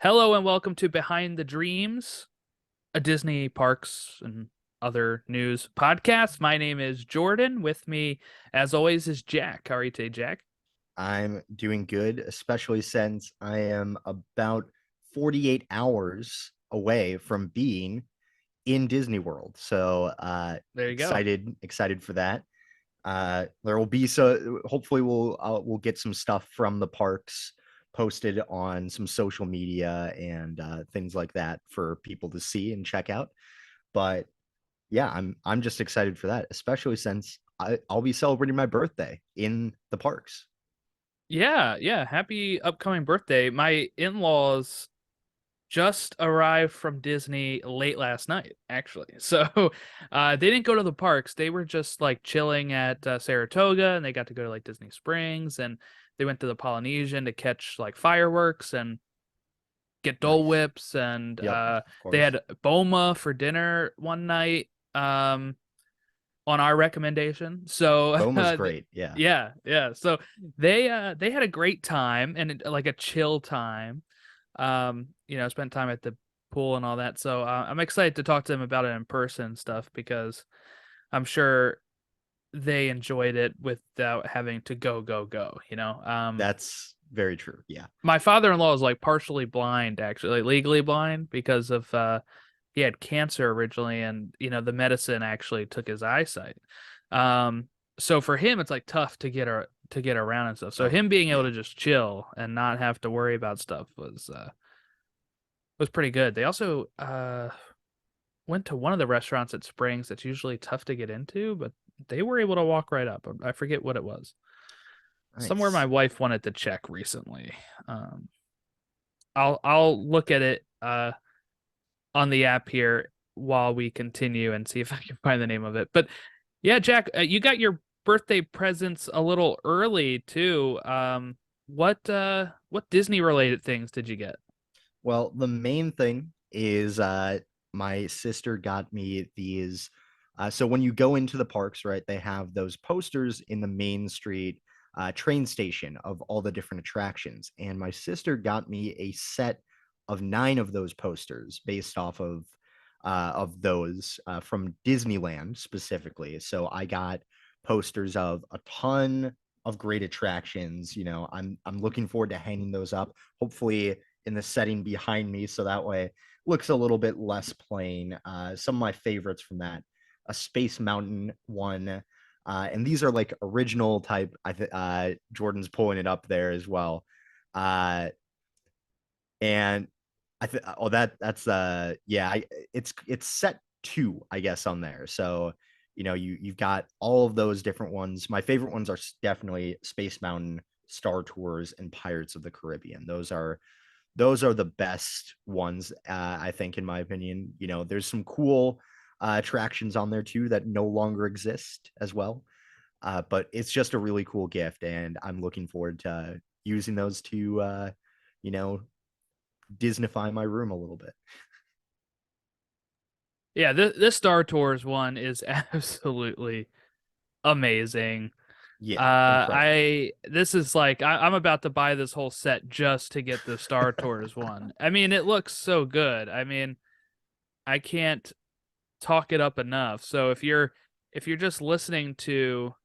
Hello and welcome to Behind the Dreams, a Disney parks and other news podcast. My name is Jordan. With me, as always, is Jack. How are you today, Jack? I'm doing good, especially since I am about 48 hours away from being in Disney World. So There you go. excited for that. There will be so hopefully we'll get some stuff from the parks posted on some social media and things like that for people to see and check out. But yeah, I'm just excited for that, especially since I'll be celebrating my birthday in the parks. Yeah. Happy upcoming birthday. My in-laws just arrived from Disney late last night, actually. So they didn't go to the parks. They were just like chilling at Saratoga, and they got to go to like Disney Springs, and they went to the Polynesian to catch like fireworks and get Dole Nice. Whips, and Yep, of they course. had Boma for dinner one night on our recommendation. So Boom was great. Yeah. yeah. So they had a great time and like a chill time. Spent time at the pool and all that. So I'm excited to talk to them about it in person and stuff because I'm sure they enjoyed it without having to go. That's very true. Yeah. My father-in-law is like partially blind, actually, like legally blind because of he had cancer originally, and the medicine actually took his eyesight. Um so for him it's like tough to get around and stuff. So Oh, him being able yeah. to just chill and not have to worry about stuff was pretty good. They also went to one of the restaurants at Springs that's usually tough to get into, but they were able to walk right up. I forget what it was. Somewhere my Nice. wife wanted to check recently. Um I'll look at it on the app here while we continue and see if I can find the name of it. But yeah, Jack, you got your birthday presents a little early too. What Disney related things did you get? Well, the main thing is my sister got me these. So when you go into the parks, right, they have those posters in the main street train station of all the different attractions. And my sister got me a set of 9 of those posters based off of those from Disneyland specifically. So I got posters of a ton of great attractions. I'm looking forward to hanging those up. Hopefully in the setting behind me, so that way it looks a little bit less plain. Some of my favorites from that, a Space Mountain one, and these are like original type. Jordan's pulling it up there as well, uh, and that's yeah, it's set 2, I guess, on there. So you've got all of those different ones. My favorite ones are definitely Space Mountain, Star Tours, and Pirates of the Caribbean. Those are the best ones, I think, in my opinion. There's some cool attractions on there too that no longer exist as well. But it's just a really cool gift, and I'm looking forward to using those to, you know, Disneyfy my room a little bit. Yeah, this Star Tours one is absolutely amazing. Yeah, incredible. I this is like I'm about to buy this whole set just to get the Star Tours one. I mean, it looks so good. I mean, I can't talk it up enough. So if you're just listening to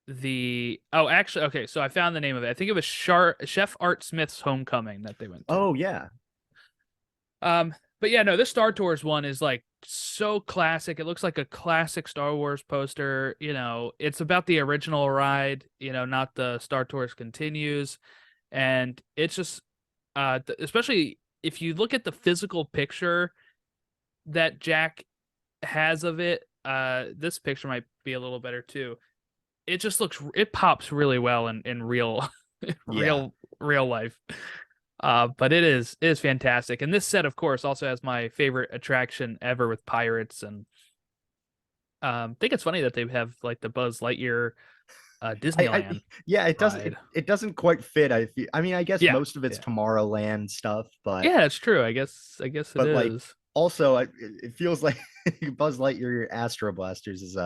the actually, okay, so I found the name of it. I think it was Chef Art Smith's Homecoming that they went to. Oh yeah, But yeah, no, this Star Tours one is like so classic. It looks like a classic Star Wars poster. It's about the original ride, not the Star Tours continues. And it's just especially if you look at the physical picture that Jack has of it, this picture might be a little better too. It pops really well in real yeah. real life. But it is fantastic. And this set, of course, also has my favorite attraction ever with pirates. And I think it's funny that they have like the Buzz Lightyear I Disneyland yeah, it doesn't ride. it doesn't quite fit. I guess Yeah, most of it's yeah, Tomorrowland stuff, but yeah. It's true. I guess it like is. also it feels like Buzz Lightyear Astro Blasters is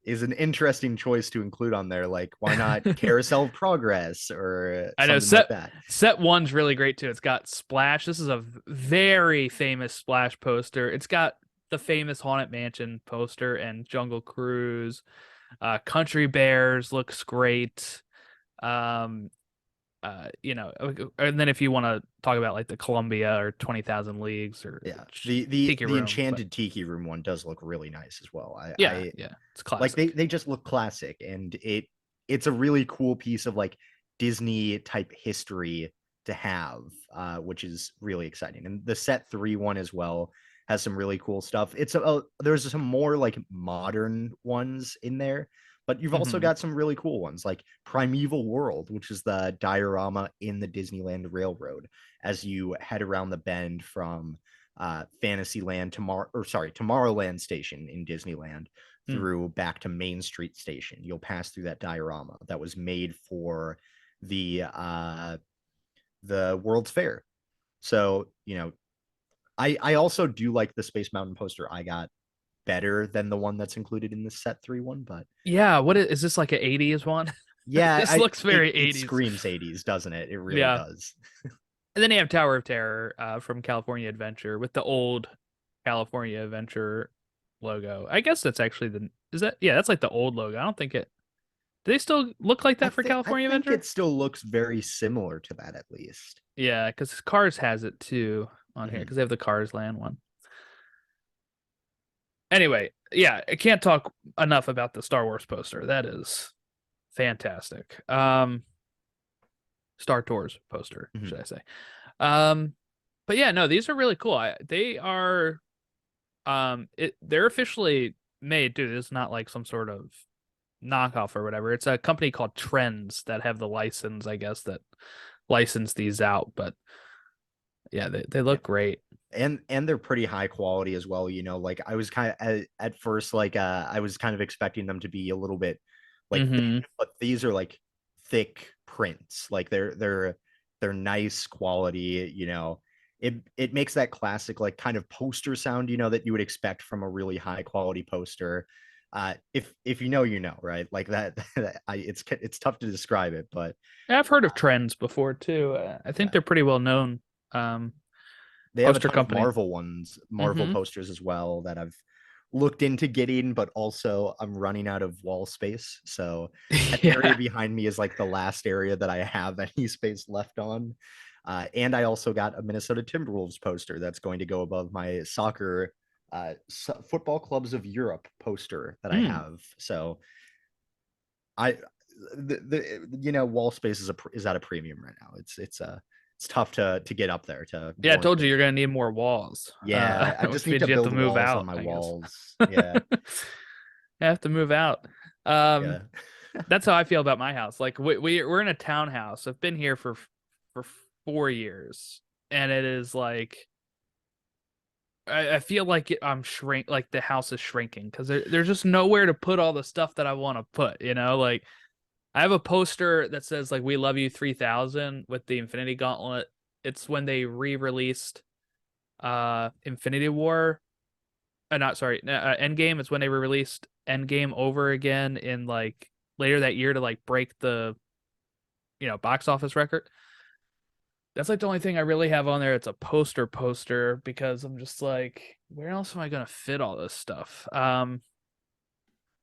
is an interesting choice to include on there. Like, why not Carousel of Progress or I know something like that? set one's really great too. It's got Splash. This is a very famous Splash poster. It's got the famous Haunted Mansion poster and Jungle Cruise. Country Bears looks great. Um, and then if you want to talk about like the Columbia or 20,000 Leagues or Yeah, the Tiki the Room, but Enchanted Tiki Room one does look really nice as well. yeah, yeah, it's Like classic. they just look classic, and it's a really cool piece of like Disney type history to have, which is really exciting. And the set 3 one as well has some really cool stuff. There's some more like modern ones in there, but you've also Hmm. got some really cool ones like Primeval World, which is the diorama in the Disneyland Railroad as you head around the bend from Fantasyland Tomorrowland Station in Disneyland Mm. through back to Main Street Station. You'll pass through that diorama that was made for the World's Fair. So, I also do like the Space Mountain poster I got better than the one that's included in the set 3 one, but Yeah, what is this, like an 80s one? yeah, This looks very it 80s. screams 80s, doesn't it? It really Yeah. does. And then you have Tower of Terror from California Adventure with the old California Adventure logo. I guess that's actually the is that yeah, that's like the old logo. I don't think it do they still look like that for I California think Adventure? it still looks very similar to that at least. Yeah, because Cars has it too on here Mhm. because they have the Cars Land one. Anyway, yeah, I can't talk enough about the Star Wars poster. That is fantastic. Star Tours poster, Mhm. should I say? Um, but yeah, no, these are really cool. They are they're officially made, dude. It's not like some sort of knockoff or whatever. It's a company called Trends that have the license, I guess, that license these out. But yeah, they Yeah. look great. And they're pretty high quality as well, like I was kind of at first like I was kind of expecting them to be a little bit like Mm-hmm. thin, but these are like thick prints. Like they're nice quality, it makes that classic like kind of poster sound, that you would expect from a really high quality poster. If you know, right? Like that, it's tough to describe it, but I've heard of Trends before too. I think yeah. they're pretty well known um, They have a poster ton of company. Marvel Mm-hmm. posters as well that I've looked into getting, but also I'm running out of wall space. So that area Yeah. behind me is like the last area that I have any space left on. And I also got a Minnesota Timberwolves poster that's going to go above my soccer football clubs of Europe poster that I Mm. have. So I wall space is at a premium right now. It's tough to get up there to Yeah, I warrant told the you you're money. gonna need more walls. Yeah, I just Which need means to you have to build move walls on out, my I guess. walls. Yeah. You have to move out. Um, Yeah. that's how I feel about my house. Like we're in a townhouse. I've been here for 4 years, and it is like I feel like I'm shrink like the house is shrinking because there's just nowhere to put all the stuff that I want to put. Like I have a poster that says like "We love you 3000" with the Infinity Gauntlet. It's when they re-released Infinity War. Not sorry, Endgame. It's when they released Endgame over again in like later that year to like break the box office record. That's like the only thing I really have on there. It's a poster because I'm just like, where else am I gonna fit all this stuff? And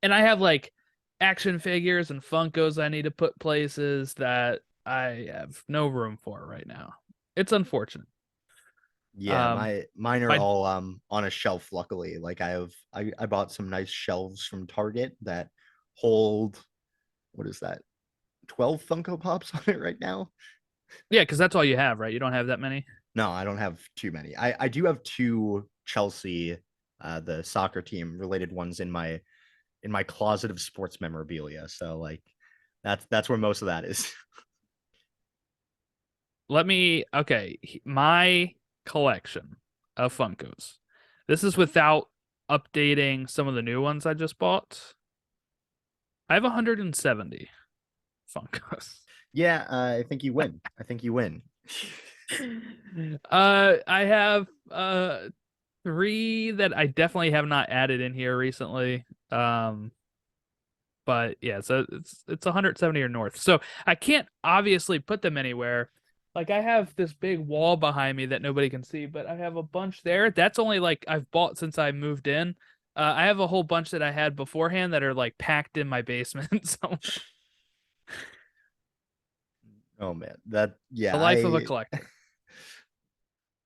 I have like action figures and Funkos I need to put places that I have no room for right now. It's unfortunate. Yeah, Um, mine are my all on a shelf luckily. Like I bought some nice shelves from Target that hold, what is that? 12 Funko Pops on it right now. Yeah, because that's all you have, right? You don't have that many. No, I don't have too many. I do have two Chelsea the soccer team related ones in my closet of sports memorabilia. So like that's where most of that is. Okay, my collection of Funkos. This is without updating some of the new ones I just bought. I have 170 Funkos. Yeah, I think you win. I think you win. I have three that I definitely have not added in here recently. But yeah, so it's 170 or north. So I can't obviously put them anywhere. Like I have this big wall behind me that nobody can see, but I have a bunch there. That's only like I've bought since I moved in. I have a whole bunch that I had beforehand that are like packed in my basement. So Oh man, that the yeah, life of a I collector.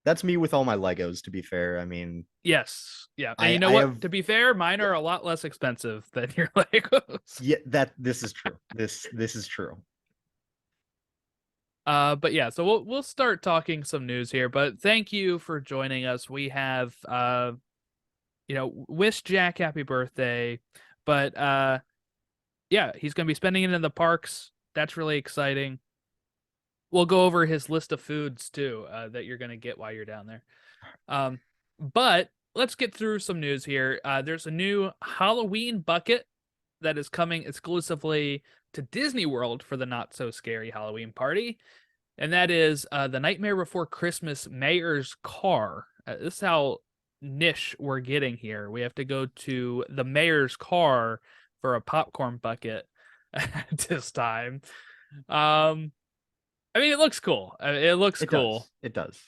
that's me with all my Legos, to be fair. I mean, Yes. Yeah. And you know I what? have To be fair, mine yeah, are a lot less expensive than your Legos. yeah, that this is true. This is true. But yeah, so we'll start talking some news here. But thank you for joining us. We have wish Jack happy birthday. But yeah, he's gonna be spending it in the parks. That's really exciting. We'll go over his list of foods too, that you're gonna get while you're down there. But let's get through some news here. There's a new Halloween bucket that is coming exclusively to Disney World for the not so scary Halloween party, and that is the Nightmare Before Christmas Mayor's Car. This is how niche we're getting here. We have to go to the mayor's car for a popcorn bucket this time. Um, I mean, it looks cool. It looks It cool. does. It does.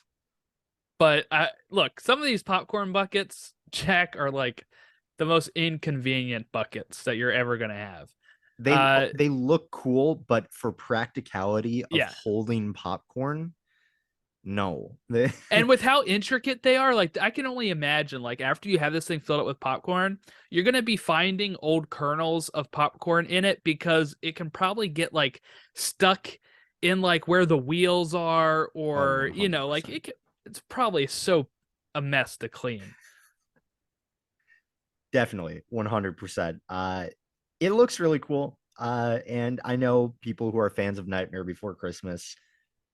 But look, some of these popcorn buckets, Jack, are like the most inconvenient buckets that you're ever gonna have. Uh, They look cool, but for practicality of yeah. holding popcorn, no. And with how intricate they are, like I can only imagine, like after you have this thing filled up with popcorn, you're gonna be finding old kernels of popcorn in it because it can probably get like stuck in like where the wheels are, Oh, or like 100%. it's probably so a mess to clean. Definitely 100%. It looks really cool. And I know people who are fans of Nightmare Before Christmas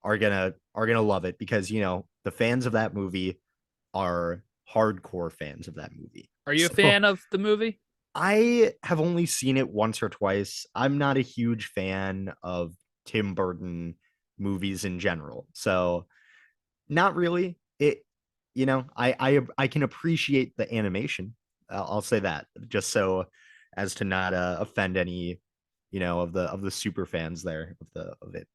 are gonna love it because the fans of that movie are hardcore fans of that movie. Are you a So fan of the movie? I have only seen it once or twice. I'm not a huge fan of Tim Burton movies in general. So not really. I can appreciate the animation. I'll say that just so as to not offend any, of the super fans there of it.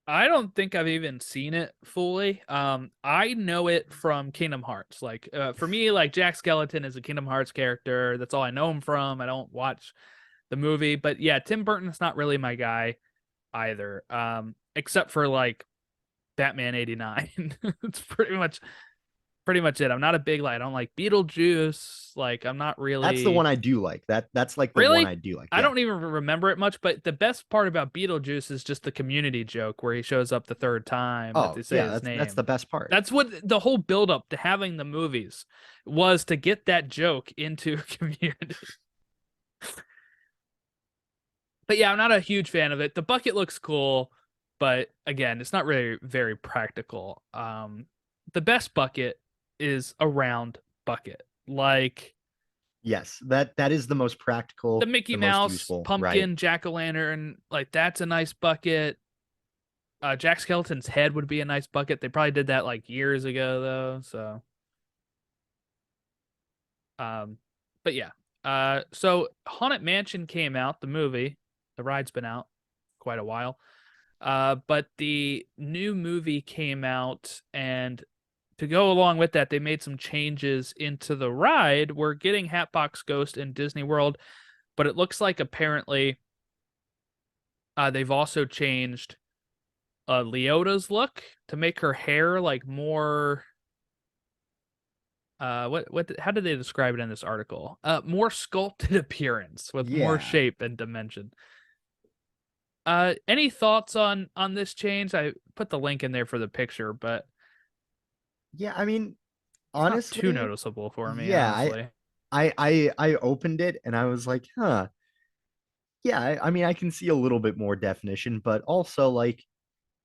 I don't think I've even seen it fully. I know it from Kingdom Hearts. Like, for me, like Jack Skeleton is a Kingdom Hearts character. That's all I know him from. I don't watch the movie, but yeah, Tim Burton's not really my guy either. Except for like Batman '89. It's pretty much it. I'm not a big like. I don't like Beetlejuice. Like, I'm not That's the really. one I do like. That's like the one Really? I do like. I Yeah. don't even remember it much, but the best part about Beetlejuice is just the community joke where he shows up the third time that Oh, they say yeah, his that's the name. best part. That's what the whole build up to having the movies was, to get that joke into community. But yeah, I'm not a huge fan of it. The bucket looks cool, but again, it's not really very practical. The best bucket is a round bucket. Like Yes, that is the most the practical, Mickey the most Mouse, useful, right? pumpkin, jack-o'-lantern, like that's a nice bucket. Jack Skeleton's head would be a nice bucket. They probably did that like years ago though, so um but yeah. So Haunted Mansion came out, the movie. The ride's been out quite a while. But the new movie came out, and to go along with that, they made some changes into the ride. We're getting Hatbox Ghost in Disney World, but it looks like apparently they've also changed Leota's look to make her hair like more how did they describe it in this article? More sculpted appearance with more Yeah. shape and dimension. Any thoughts on this change? I put the link in there for the picture, but Yeah, I mean, it's not too honestly, noticeable for me, yeah, honestly. I opened it and I was like, huh. Yeah, I mean, I can see a little bit more definition, but also like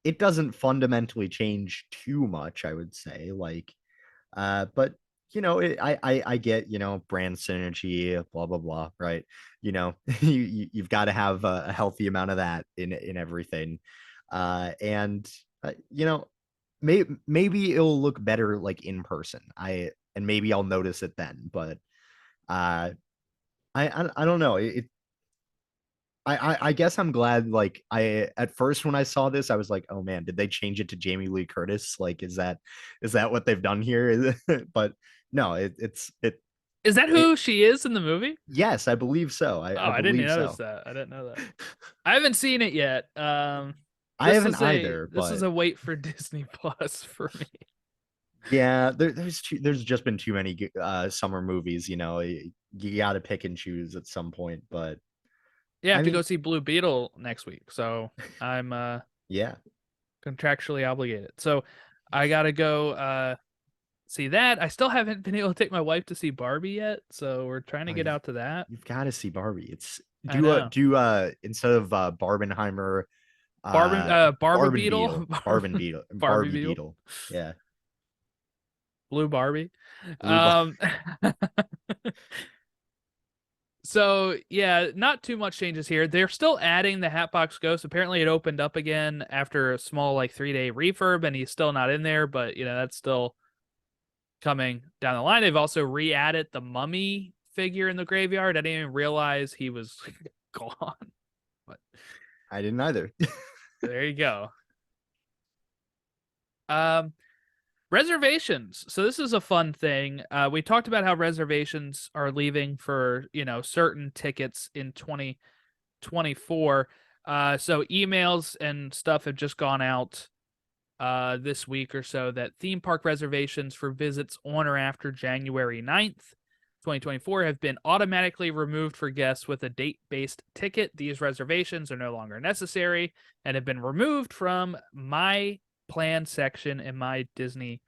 it doesn't fundamentally change too much, I would say. Like, but I get, brand synergy, blah blah blah, right? You've got to have a healthy amount of that in everything, and maybe it'll look better like in person. And maybe I'll notice it then, but uh, I don't know. I guess I'm glad. Like I at first when I saw this, I was like, oh man, did they change it to Jamie Lee Curtis? Like, is that what they've done here? But no, Is that it who she is in the movie? yes, I believe so. Oh, I I didn't believe notice so. that. I didn't know that. I haven't seen it yet. I haven't either, This is but a wait for Disney Plus for me. yeah, there's just been too many summer movies. You got to pick and choose at some point. But Yeah, I I have to mean, go see Blue Beetle next week, so I'm yeah, contractually obligated. So I gotta go see that. I still haven't been able to take my wife to see Barbie yet, so we're trying to oh, get out to that. you've got to see Barbie. It's I know. do instead of Barbenheimer, Barba Barben Beetle, Beetle, Barben Beetle, Barbie Barbie Beetle, Beetle. Yeah, Blue Barbie. blue. Um So yeah, not too much changes here. They're still adding the Hatbox Ghost. Apparently, it opened up again after a small like 3-day refurb, and he's still not in there. But that's still coming down the line. They've also re-added the Mummy figure in the graveyard. I didn't even realize he was gone. But I didn't either. there you go. Um, Reservations. So this is a fun thing. We talked about how reservations are leaving for certain tickets in 2024. So emails and stuff have just gone out this week or so that theme park reservations for visits on or after January 9th, 2024 have been automatically removed for guests with a date-based ticket. These reservations are no longer necessary and have been removed from my plan section in my Disney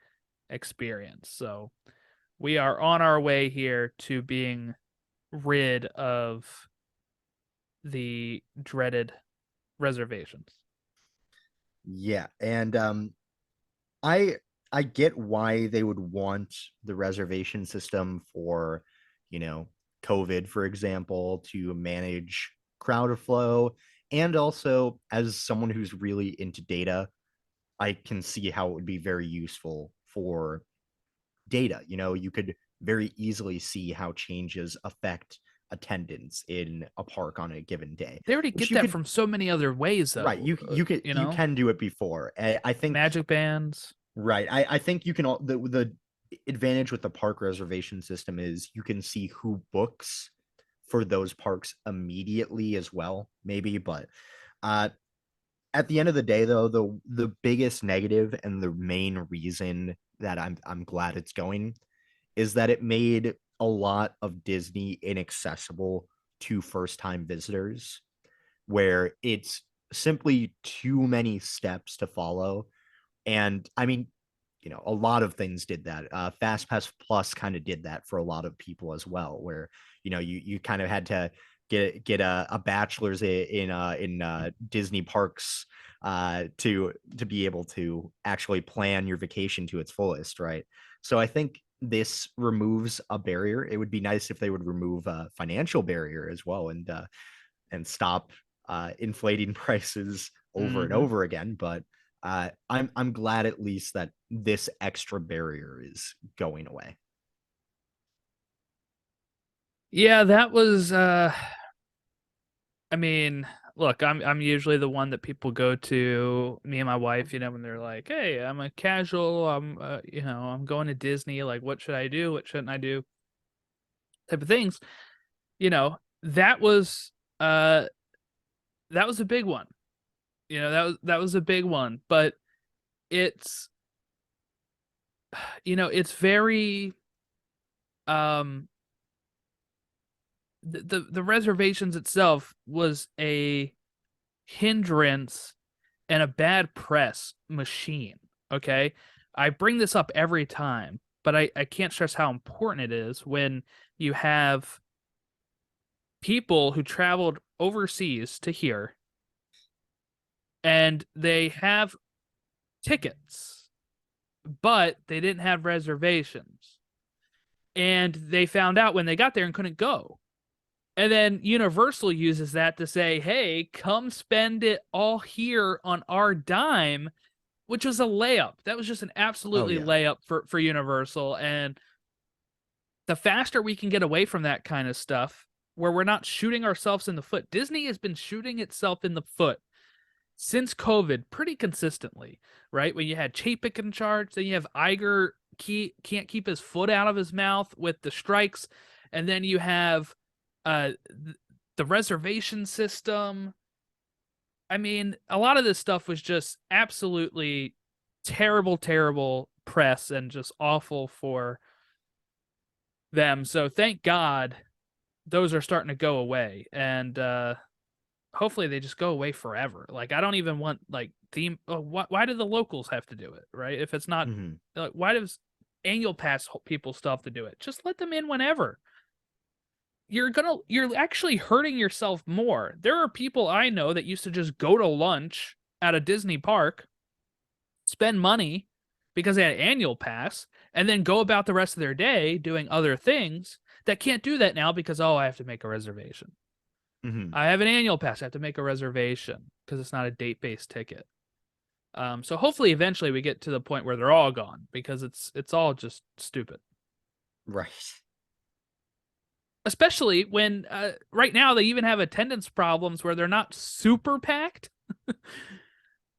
experience. So we are on our way here to being rid of the dreaded reservations. Yeah, and I I get why they would want the reservation system for, you know, COVID, for example, to manage crowd flow. And also, as someone who's really into data, I can see how it would be very useful for data. You could very easily see how changes affect attendance in a park on a given day, They already which get you that could, from so many other ways, right, though. you can do it before. I think, Magic bands. right. I think you can the advantage with the park reservation system is you can see who books for those parks immediately as well, maybe. But uh at the end of the day, though, the biggest negative and the main reason that I'm glad it's going is that it made a lot of Disney inaccessible to first time visitors, where it's simply too many steps to follow. And I mean, a lot of things did that. FastPass Plus kind of did that for a lot of people as well, where you kind of had to get a bachelor's in Disney parks to be able to actually plan your vacation to its fullest, right? So I think this removes a barrier. It would be nice if they would remove a financial barrier as well, and stop inflating prices over and Mm-hmm. over again. But I'm glad at least that this extra barrier is going away. Yeah, that was I mean, look, I'm usually the one that people go to, me and my wife, when they're like, "Hey, I'm a casual, I'm going to Disney, like what should I do? What shouldn't I do?" type of things. You know, that was uh that was a big one. That was a big one, but it's it's very um the reservations itself was a hindrance and a bad press machine. Okay. I bring this up every time, but I can't stress how important it is when you have people who traveled overseas to here and they have tickets, but they didn't have reservations. And they found out when they got there and couldn't go. And then Universal uses that to say, hey, come spend it all here on our dime, which was a layup. That was just an Oh absolutely yeah. layup for Universal. And the faster we can get away from that kind of stuff, where we're not shooting ourselves in the foot. Disney has been shooting itself in the foot since COVID pretty consistently, right? When you had Chapek in charge, then you have Iger can't keep his foot out of his mouth with the strikes, and then you have uh the reservation system. I mean, a lot of this stuff was just absolutely terrible, terrible press and just awful for them. So thank God those are starting to go away, and hopefully they just go away forever. Like I don't even want like theme. Why do the locals have to do it, right? If it's not, Mhm. like, why does annual pass people still have to do it? Just let them in whenever. You're actually hurting yourself more. There are people I know that used to just go to lunch at a Disney park, spend money because they had an annual pass, and then go about the rest of their day doing other things that can't do that now because, oh, I have to make a reservation. Mhm. I have an annual pass. I have to make a reservation because it's not a date-based ticket. So hopefully, eventually, we get to the point where they're all gone because it's all just stupid. Right. Especially when right now they even have attendance problems where they're not super packed.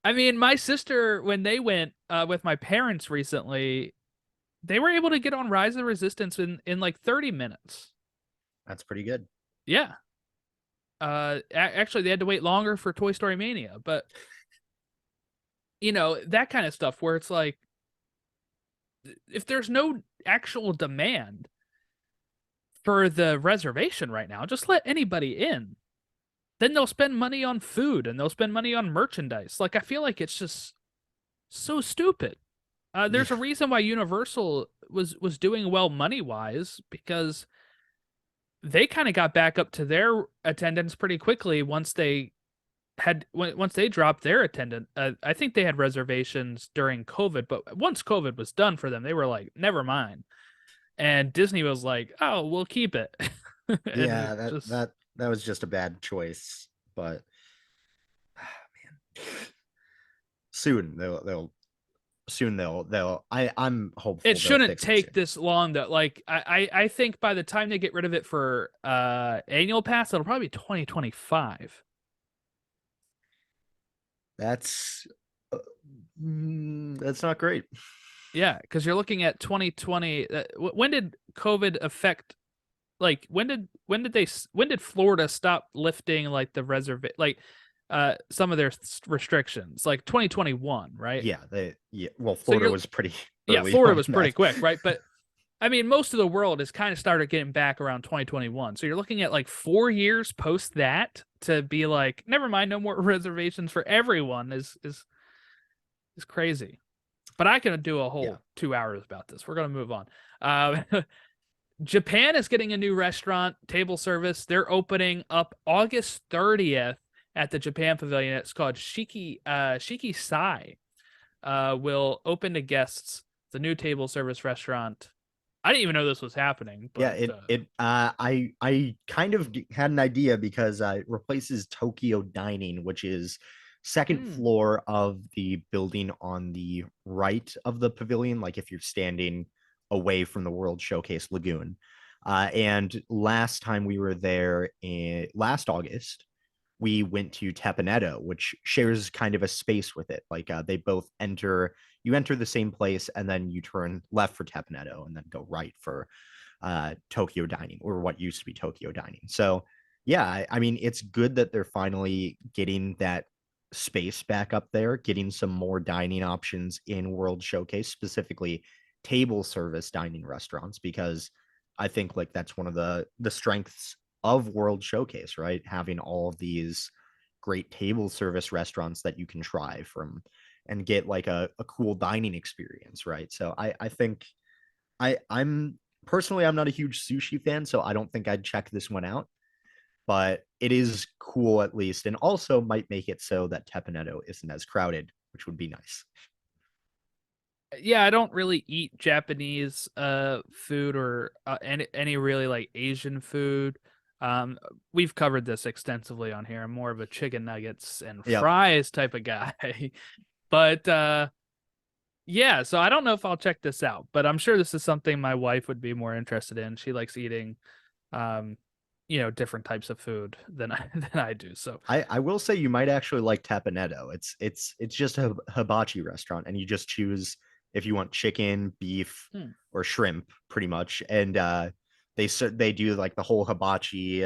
I mean, my sister, when they went with my parents recently, they were able to get on Rise of the Resistance in like 30 minutes. That's pretty good. Yeah. Actually, they had to wait longer for Toy Story Mania, but that kind of stuff where it's like, if there's no actual demand for the reservation right now, just let anybody in. Then they'll spend money on food and they'll spend money on merchandise. Like I feel like it's just so stupid. Yeah. There's a reason why Universal was doing well money wise because they kind of got back up to their attendance pretty quickly once they dropped their attendance. I think they had reservations during COVID, but once COVID was done for them, they were like, never mind. And Disney was like, oh, we'll keep it. And it Yeah, that just that that was just a bad choice, but man. Soon they'll I'm it hopeful they'll shouldn't fix it take soon. this long though. Like I think by the time they get rid of it for annual pass, it'll probably be 2025. That's that's not great. Yeah, because you're looking at 2020. When did COVID affect? Like when did Florida stop lifting like the some of their restrictions? Like 2021, right? Well, So Florida you're was pretty yeah, early Florida on was pretty that. quick, right? But I mean, most of the world has kind of started getting back around 2021. So you're looking at like 4 years post that to be like, never mind, no more reservations for everyone is crazy. But I can do a Yeah. whole 2 hours about this. We're gonna move on. Uh, Japan is getting a new restaurant table service. They're opening up August 30th at the Japan Pavilion. It's called Shiki Sai. Will open to guests. The new table service restaurant. I didn't even know this was happening, Yeah, but I kind of had an idea because it replaces Tokyo Dining, which is second hmm. floor of the building on the right of the pavilion, like if you're standing away from the World Showcase Lagoon. And last time we were there in last August, we went to Tepanetto, which shares kind of a space with it. Like they both you enter the same place and then you turn left for Tepanetto and then go right for Tokyo Dining, or what used to be Tokyo Dining. So yeah, I mean, it's good that they're finally getting that space back up there, getting some more dining options in World Showcase, specifically table service dining restaurants, because I think like that's one of the strengths of World Showcase, right? Having all of these great table service restaurants that you can try from and get like a cool dining experience, right? So I think I'm personally I'm not a huge sushi fan, so I don't think I'd check this one out, but it is cool at least, and also might make it so that Tepanetto isn't as crowded, which would be nice. Yeah, I don't really eat Japanese food or any really like Asian food. We've covered this extensively on here. I'm more of a chicken nuggets and Yep. fries type of guy. But yeah, so I don't know if I'll check this out, but I'm sure this is something my wife would be more interested in. She likes eating um different types of food than I do. So I will say you might actually like Tapanetto. It's just a hibachi restaurant, and you just choose if you want chicken, beef, hmm. or shrimp, pretty much. And they do like the whole hibachi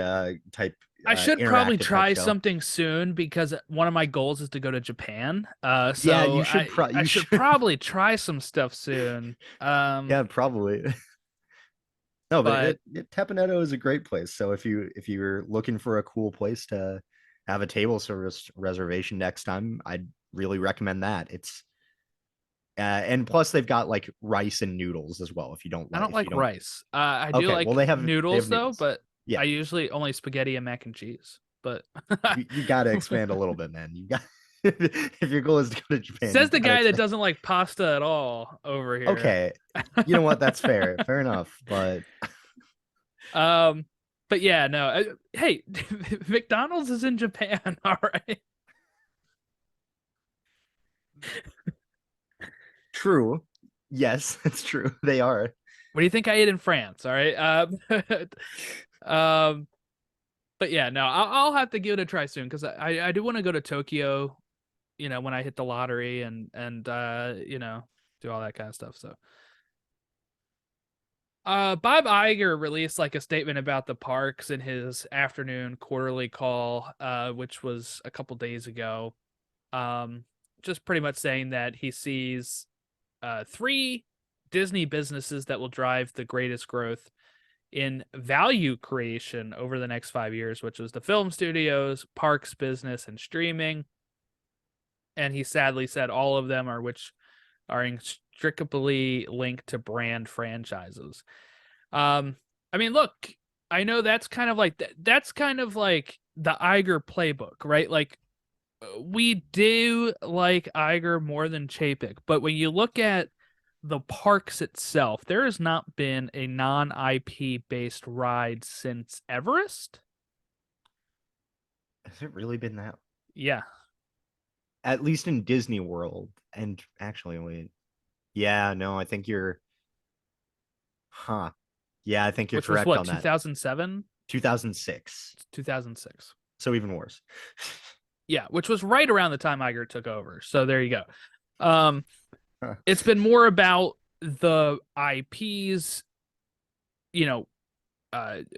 type I should probably interactive type try show. something soon because one of my goals is to go to Japan. Yeah, So I you should should probably try some stuff soon. yeah, probably. No, but But Tapanetto is a great place. So if you're looking for a cool place to have a table service reservation next time, I'd really recommend that. It's and plus they've got like rice and noodles as well. I don't If you like don't, rice. I do okay, well like they have noodles though, noodles. but Yeah, I usually only spaghetti and mac and cheese. But you got to expand a little bit, man. You got if your goal is to go to Japan, you says the got to guy that expand. doesn't like pasta at all over here. Okay, you know what? That's fair. Fair enough. But um, but yeah, no. Hey, McDonald's is in Japan. All right. true. Yes, it's true. They are. What do you think I ate in France? All right. Um, but yeah, no, I'll have to give it a try soon because I do want to go to Tokyo. When I hit the lottery and do all that kind of stuff. So, Bob Iger released like a statement about the parks in his afternoon quarterly call, which was a couple days ago. Um, just pretty much saying that he sees three Disney businesses that will drive the greatest growth in value creation over the next 5 years, which was the film studios, parks business, and streaming. And he sadly said all of them which are inextricably linked to brand franchises. I mean, look, I know that's kind of like that's kind of like the Iger playbook, right? Like we do like Iger more than Chapek, but when you look at the parks itself, there has not been a non-IP based ride since Everest. Has it really been that? Yeah, At least in Disney World. And actually, wait. Yeah, no, I think you're, huh. Yeah, I think you're which was correct what, on that. 2007, 2006. 2006. So even worse. Yeah, which was right around the time Iger took over. So there you go. Um, Huh. it's been more about the IPs, you know,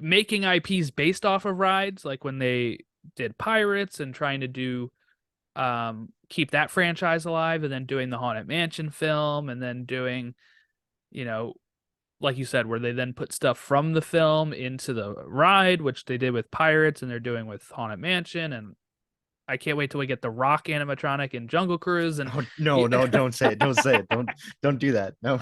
making IPs based off of rides, like when they did Pirates and trying to do keep that franchise alive, and then doing the Haunted Mansion film, and then doing, you know, like you said, where they then put stuff from the film into the ride, which they did with Pirates and they're doing with Haunted Mansion. And I can't wait till we get the Rock animatronic in Jungle Cruise. And Oh, no, no, don't say it. Don't say it. Don't do that. No.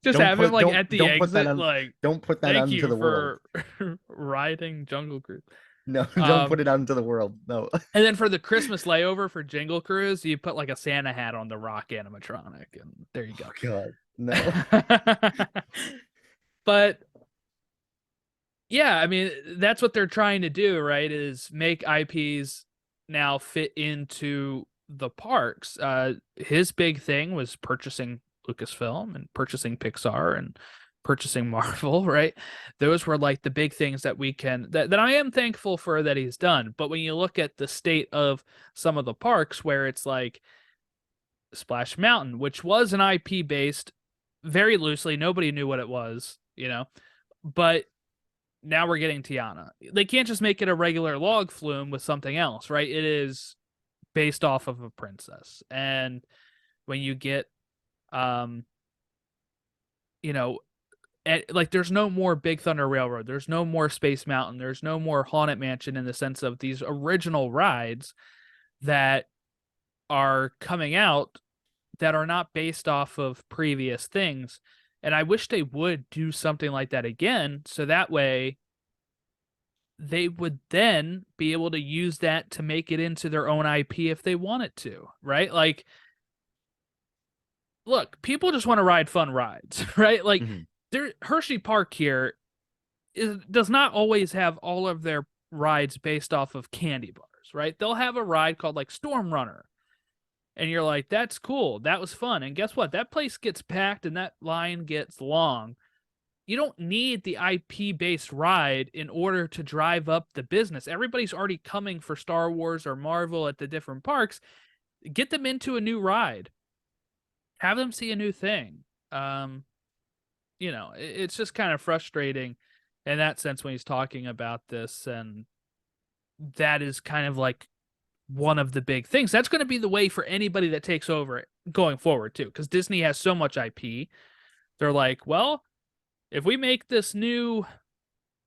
just have him like at the Don't put that exit, on like, don't put that thank out into you the world. for riding Jungle Cruise. No, don't put Um, it out into the world. No. and then for the Christmas layover for Jungle Cruise, you put like a Santa hat on the Rock animatronic, and there you Oh go. God. No. But yeah, I mean, that's what they're trying to do, right? Is make IPs now fit into the parks. His big thing was purchasing Lucasfilm and purchasing Pixar and purchasing Marvel, right? Those were like the big things that that I am thankful for that he's done. But when you look at the state of some of the parks where it's like Splash Mountain, which was an IP based very loosely, nobody knew what it was, but now we're getting Tiana. They can't just make it a regular log flume with something else, right? It is based off of a princess. And when you get, um, like there's no more Big Thunder Railroad, there's no more Space Mountain, there's no more Haunted Mansion in the sense of these original rides that are coming out that are not based off of previous things. And I wish they would do something like that again, so that way they would then be able to use that to make it into their own IP if they wanted to, right? Like, look, people just want to ride fun rides, right? Like, Mhm. Hershey Park here does not always have all of their rides based off of candy bars, right? They'll have a ride called like Storm Runner, and you're like, that's cool, that was fun. And guess what? That place gets packed and that line gets long. you don't need the IP based ride in order to drive up the business. Everybody's already coming for Star Wars or Marvel at the different parks. Get them into a new ride. Have them see a new thing. It's just kind of frustrating in that sense when he's talking about this, and that is kind of like one of the big things. That's going to be the way for anybody that takes over going forward too, because Disney has so much IP. They're like, well, if we make this new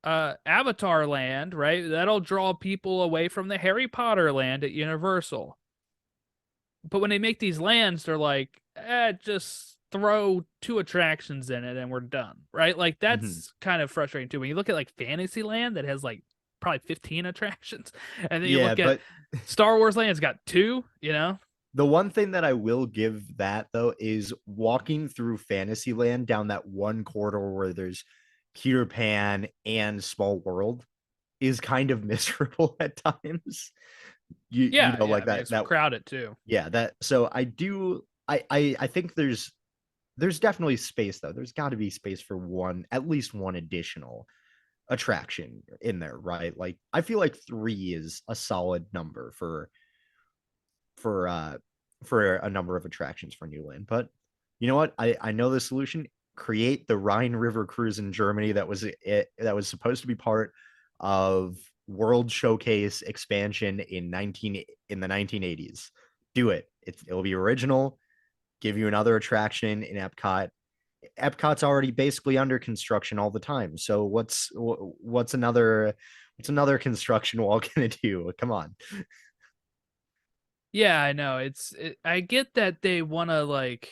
Avatar land, right, that'll draw people away from the Harry Potter land at Universal. But when they make these lands, they're like, just throw 2 attractions in it and we're done, right? Like that's kind of frustrating too. When you look at like Fantasyland that has like probably 15 attractions, and then you Yeah, look at but Star Wars Land, it's got 2, you know? the one thing that I will give that though is walking through Fantasyland down that one corridor where there's Peter Pan and Small World is kind of miserable at times. You Yeah, know, yeah. like I mean, it's that crowded too. yeah, that so I do I think there's definitely space though. There's got to be space for at least one additional attraction in there, right? Like I feel like 3 is a solid number for uh for a number of attractions for Newland. But you know what? I know the solution. Create the Rhine River cruise in Germany that was supposed to be part of World Showcase expansion in the 1980s. Do it. It'll be original. Give you another attraction in Epcot. Epcot's already basically under construction all the time. So what's another construction wall gonna do? Come on. Yeah, I know. I get that they want to like,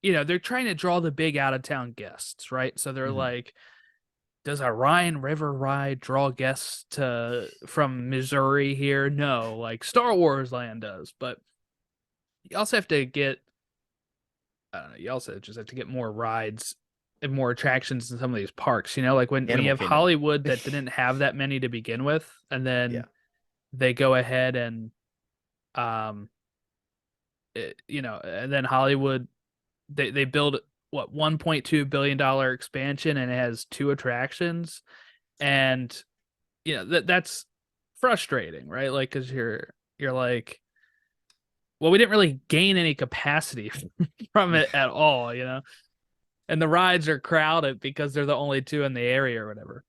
they're trying to draw the big out of town guests, right? So they're Mhm. like, does a Rhine River ride draw guests from Missouri here? No, like Star Wars Land does, but you also have to get, I don't know, you also just have to get more rides and more attractions in some of these parks. Like when you Animal have Kingdom. Hollywood that didn't have that many to begin with, and Yeah. then they go ahead and um and then Hollywood they build what $1.2 billion expansion, and it has 2 attractions, and that's frustrating, right? Like because you're like, well, we didn't really gain any capacity from it at all, and the rides are crowded because they're the only 2 in the area or whatever.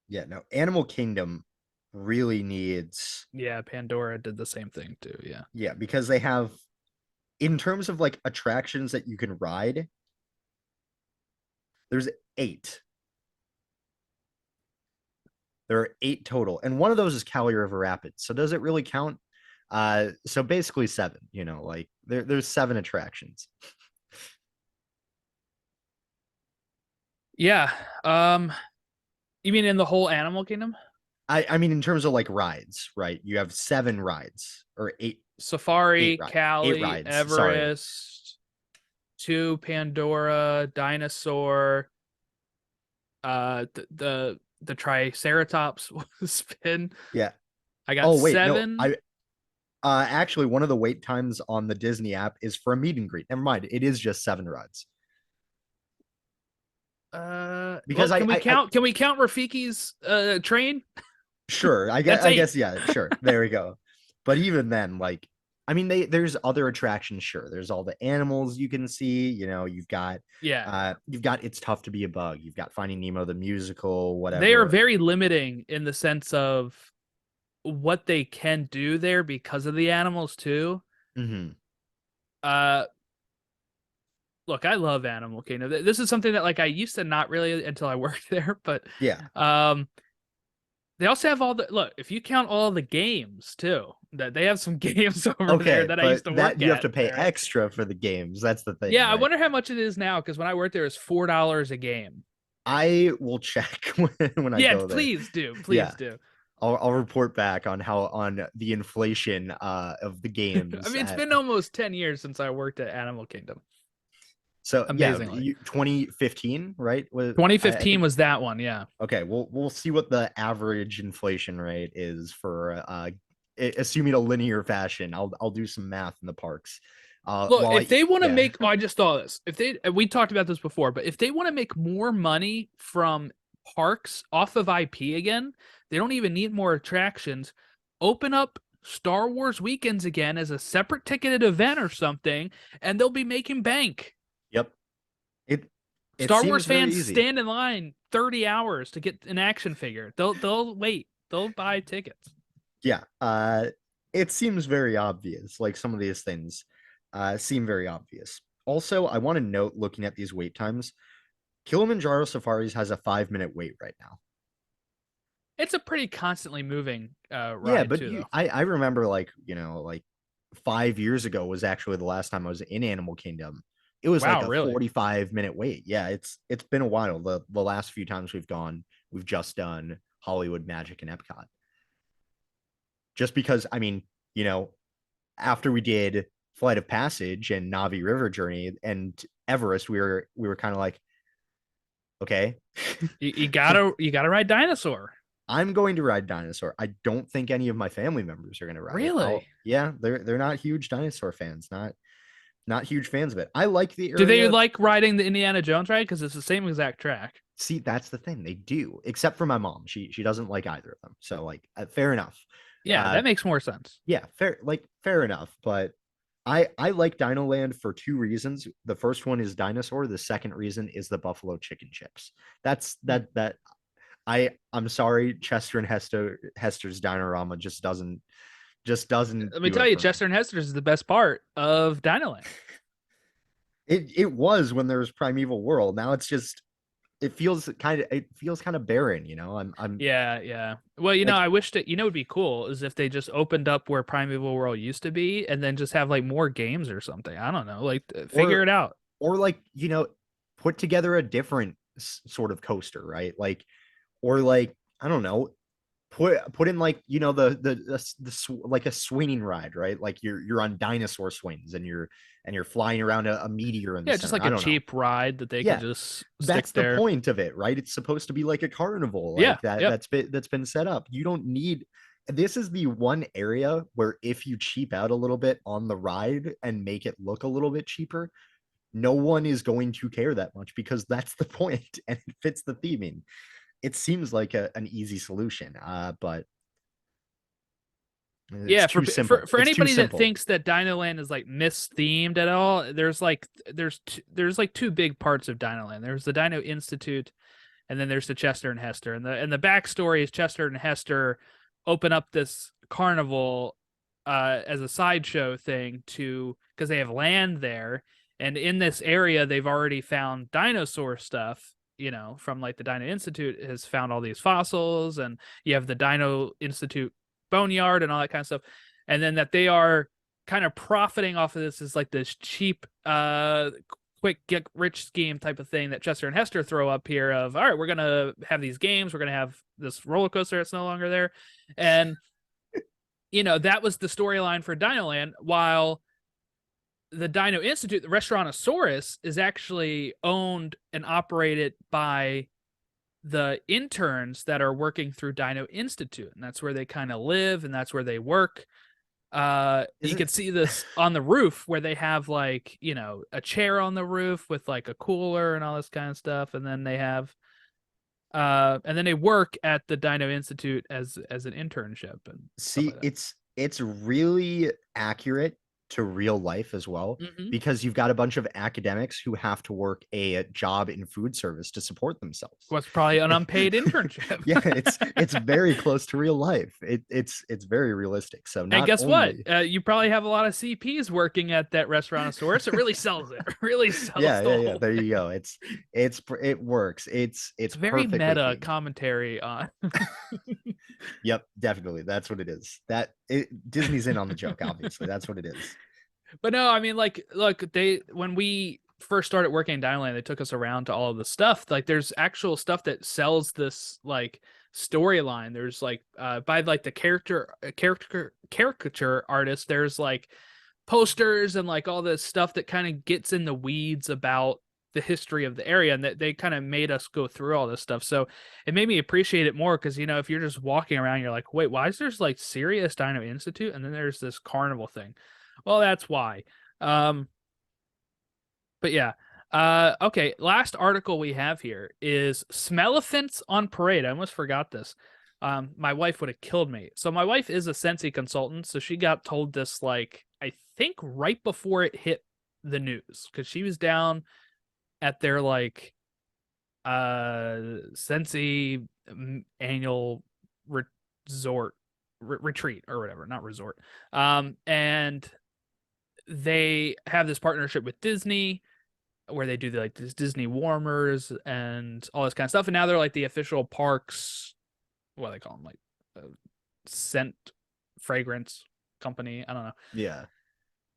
Yeah, no. Animal Kingdom really needs Yeah, Pandora did the same thing too. Yeah. yeah, because they have in terms of like attractions that you can ride, there's 8. There are 8 total, and one of those is Cali River Rapids. So does it really count? So basically 7, like there's 7 attractions. Yeah. Um, you mean in the whole Animal Kingdom? I mean in terms of like rides, right? You have 7 rides or 8 Safari, rides. 8 Cali, rides. Sorry. Everest, 2 Pandora, Dinosaur, the Triceratops spin. Yeah. I got Oh wait, no. 7. I actually one of the wait times on the Disney app is for a meet and greet. Never mind. It is just 7 rides. Well, Because I can we count Rafiki's train? sure. That's I 8. guess yeah, sure. There we go. But even then, like I mean, there's other attractions. Sure, there's all the animals you can see. Yeah. You've got It's Tough to Be a Bug. You've got Finding Nemo the musical, They are whatever. very limiting in the sense of what they can do there because of the animals too. Hmm. Uh Look, I love Animal Kingdom. This is something that like I used to not really until I worked there, but Yeah. um they also have all the look, if you count all the games too, that they have some games over there Okay, that I but used to that work you have to at pay there. extra for the games. That's the thing, Yeah, I right? wonder how much it is now because when I worked there, it was $4 a game. I will check when I Yeah, go there. please do, please Yeah. do. I'll report back on the inflation of the I games mean, it's at been almost 10 years since I worked at Animal Kingdom. so yeah, Amazingly. 2015, right? 2015 think was that one, yeah. okay, we'll see what the average inflation rate is for assuming a linear fashion. I'll do some math in the parks. Look, While if they want to yeah, make, oh, I just thought this. If they, we talked about this before, but if they want to make more money from parks off of IP again, they don't even need more attractions. Open up Star Wars weekends again as a separate ticketed event or something, and they'll be making bank. yep. It it Star Wars seems very fans easy. stand in line 30 hours to get an action figure. They'll wait. They'll buy tickets. Yeah. It seems very obvious. Like some of these things seem very obvious. Also, I want to note looking at these wait times, Kilimanjaro Safaris has a 5 minute wait right now. It's a pretty constantly moving Yeah, ride but too, though. I remember like, 5 years ago was actually the last time I was in Animal Kingdom. It was like Wow, a really? 45-minute wait. Yeah, it's been a while. The last few times we've gone, we've just done Hollywood Magic and Epcot. Just because, I mean, you know, after we did Flight of Passage and Navi River Journey and Everest, we were kind of like, okay, You gotta ride dinosaur. I'm going to ride dinosaur. I don't think any of my family members are going to ride it. Really? Yeah, they're not huge dinosaur fans, not huge fans of it. I like the Do they area. like riding the Indiana Jones ride? Because it's the same exact track. See, that's the thing. They do, except for my mom. She doesn't like either of them. So like, fair enough. Yeah, Uh, that makes more sense. yeah, fair enough. But I like Dino Land for two reasons. The first one is dinosaur. The second reason is the buffalo chicken chips. That's Hmm. that I'm sorry, Chester and Hester's Dinorama just doesn't Let me do tell it you, for me. Chester and Hester's is the best part of Dinoland. It was when there was Primeval World. Now it's just it feels kind of barren, I'm Yeah, yeah. Well, like I wish that would be cool is if they just opened up where Primeval World used to be, and then just have like more games or something. I don't know, like figure or it out. or like, put together a different sort of coaster, right? Like or like I don't know, put in like like a swinging ride, right? Like you're on dinosaur swings and you're flying around a meteor in the Yeah, just center. like I a don't know. cheap ride that they could Yeah, just that's stick the there. point of it, right? It's supposed to be like a carnival, Yeah, like that. yep. That's been set up. You don't need. This is the one area where if you cheap out a little bit on the ride and make it look a little bit cheaper, no one is going to care that much because that's the point and it fits the theming. It seems like an easy solution, but it's Yeah, too for simple. for It's too anybody that simple. thinks that Dinoland is like misthemed at all, there's like two big parts of Dinoland. There's the Dino Institute, and then there's the Chester and Hester. And the backstory is Chester and Hester open up this carnival as a sideshow thing to because they have land there, and in this area they've already found dinosaur stuff. From like the Dino Institute has found all these fossils, and you have the Dino Institute boneyard and all that kind of stuff, and then that they are kind of profiting off of this is like this cheap quick get rich scheme type of thing that Chester and Hester throw up here of, all right, we're gonna have these games, we're gonna have this roller coaster that's no longer there. And that was the storyline for Dinoland, while the Dino Institute, the Restaurantosaurus, is actually owned and operated by the interns that are working through Dino Institute, and that's where they kind of live and that's where they work. Is You it can see this on the roof where they have like a chair on the roof with like a cooler and all this kind of stuff, and then they work at the Dino Institute as an internship and stuff See, like that. it's really accurate to real life as well Mm-hmm. because you've got a bunch of academics who have to work a job in food service to support themselves. Was probably an unpaid internship. Yeah, it's very close to real life. It's very realistic. So And not guess what? only You probably have a lot of CPs working at that Restaurantosaurus. It really sells it. It really sells yeah, the yeah. whole There thing. you go. It works. It's It's very perfectly meta themed. commentary on. Yep, definitely. That's what it is. Disney's in on the joke, obviously. That's what it is. But no, I mean, like, look, when we first started working in Diamondland, they took us around to all of the stuff. Like, there's actual stuff that sells this like storyline. There's like by like the caricature artist. There's like posters and like all this stuff that kind of gets in the weeds about the history of the area, and that they kind of made us go through all this stuff. So it made me appreciate it more because if you're just walking around, you're like, wait, why is there's like serious Dino Institute and then there's this carnival thing? Well, that's why. Um, but yeah. Okay. Last article we have here is Smellephants on Parade. I almost forgot this. My wife would have killed me. So my wife is a scentsy consultant, so she got told this like I think right before it hit the news because she was down at their like scentsy annual resort retreat or whatever, not resort. And they have this partnership with Disney where they do like this Disney warmers and all this kind of stuff. And now they're like the official parks, what do they call them? Like scent fragrance company. I don't know. Yeah.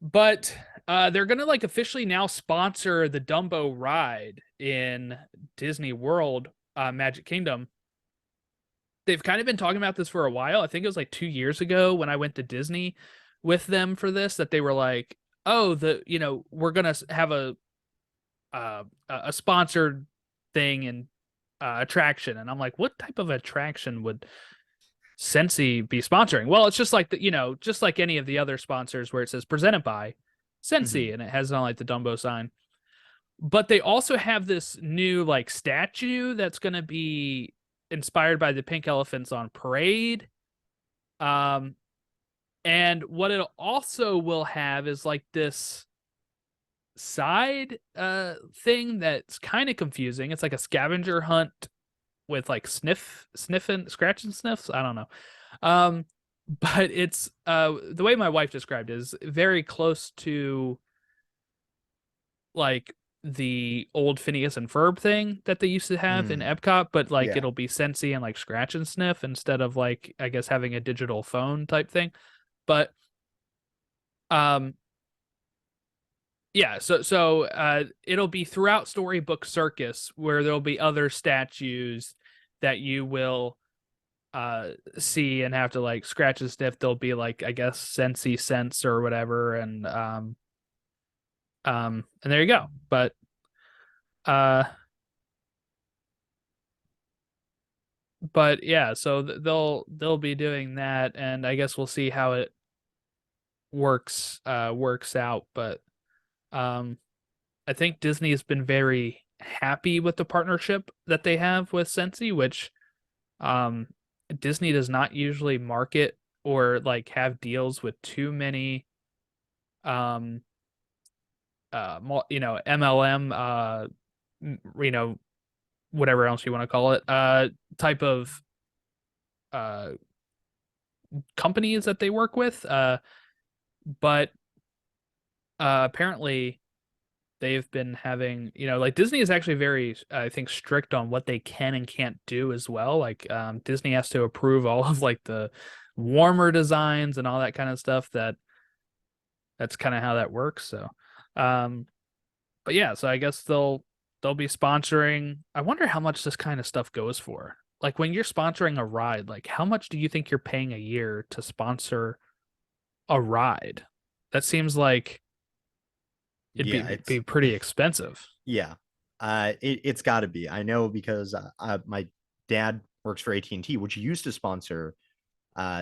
But they're gonna like officially now sponsor the Dumbo ride in Disney World, Magic Kingdom. They've kind of been talking about this for a while. I think it was like 2 years ago when I went to Disney with them for this that they were like, "Oh, we're gonna have a sponsored thing and attraction." And I'm like, "What type of attraction would Scentsy be sponsoring?" Well, it's just like just like any of the other sponsors where it says presented by Hmm. Scentsy and it has on like the Dumbo sign. But they also have this new like statue that's going to be inspired by the pink elephants on Parade. Um, and what it also will have is like this side thing that's kind of confusing. It's like a scavenger hunt with like sniffing, scratch and sniffs. I don't know. Um, but it's the way my wife described it is very close to like the old Phineas and Ferb thing that they used to have in Mm, Epcot, but like yeah. it'll be Scentsy and like scratch and sniff instead of like I guess having a digital phone type thing. But um yeah, so it'll be throughout Storybook Circus where there'll be other statues that you will see and have to like scratch and sniff. There'll be like I guess Scentsy scents or whatever, and there you go. Uh but yeah, so they'll be doing that, and I guess we'll see how it works out. But um I think Disney has been very happy with the partnership that they have with Scentsy, which um Disney does not usually market or like have deals with too many um MLM you know whatever else you want to call it type of uh companies that they work with but apparently they've been having like Disney is actually very I think strict on what they can and can't do as well. Like Disney has to approve all of like the warmer designs and all that kind of stuff. That's kind of how that works. So um but yeah, so I guess they'll be sponsoring. I wonder how much this kind of stuff goes for. Like when you're sponsoring a ride, like how much do you think you're paying a year to sponsor a ride? That seems like it'd Yeah, be pretty expensive. yeah. It's got to be. I know because my dad works for AT&T, which used to sponsor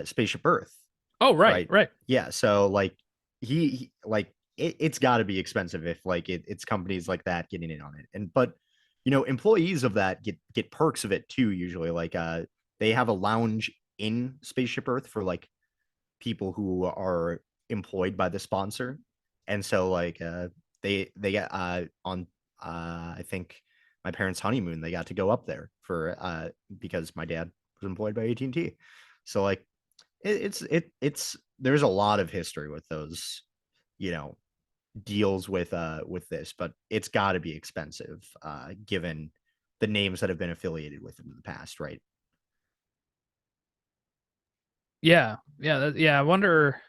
Spaceship Earth, Oh, right, right? right. Yeah, so like like it's got to be expensive if like it's companies like that getting in on it. And but employees of that get perks of it too usually. Like they have a lounge in Spaceship Earth for like people who are employed by the sponsor. And so like they get on I think my parents' honeymoon, they got to go up there for because my dad was employed by AT&T. So like it's there's a lot of history with those, you know, deals with this, but it's got to be expensive given the names that have been affiliated with them in the past, right? Yeah, yeah, yeah. I wonder,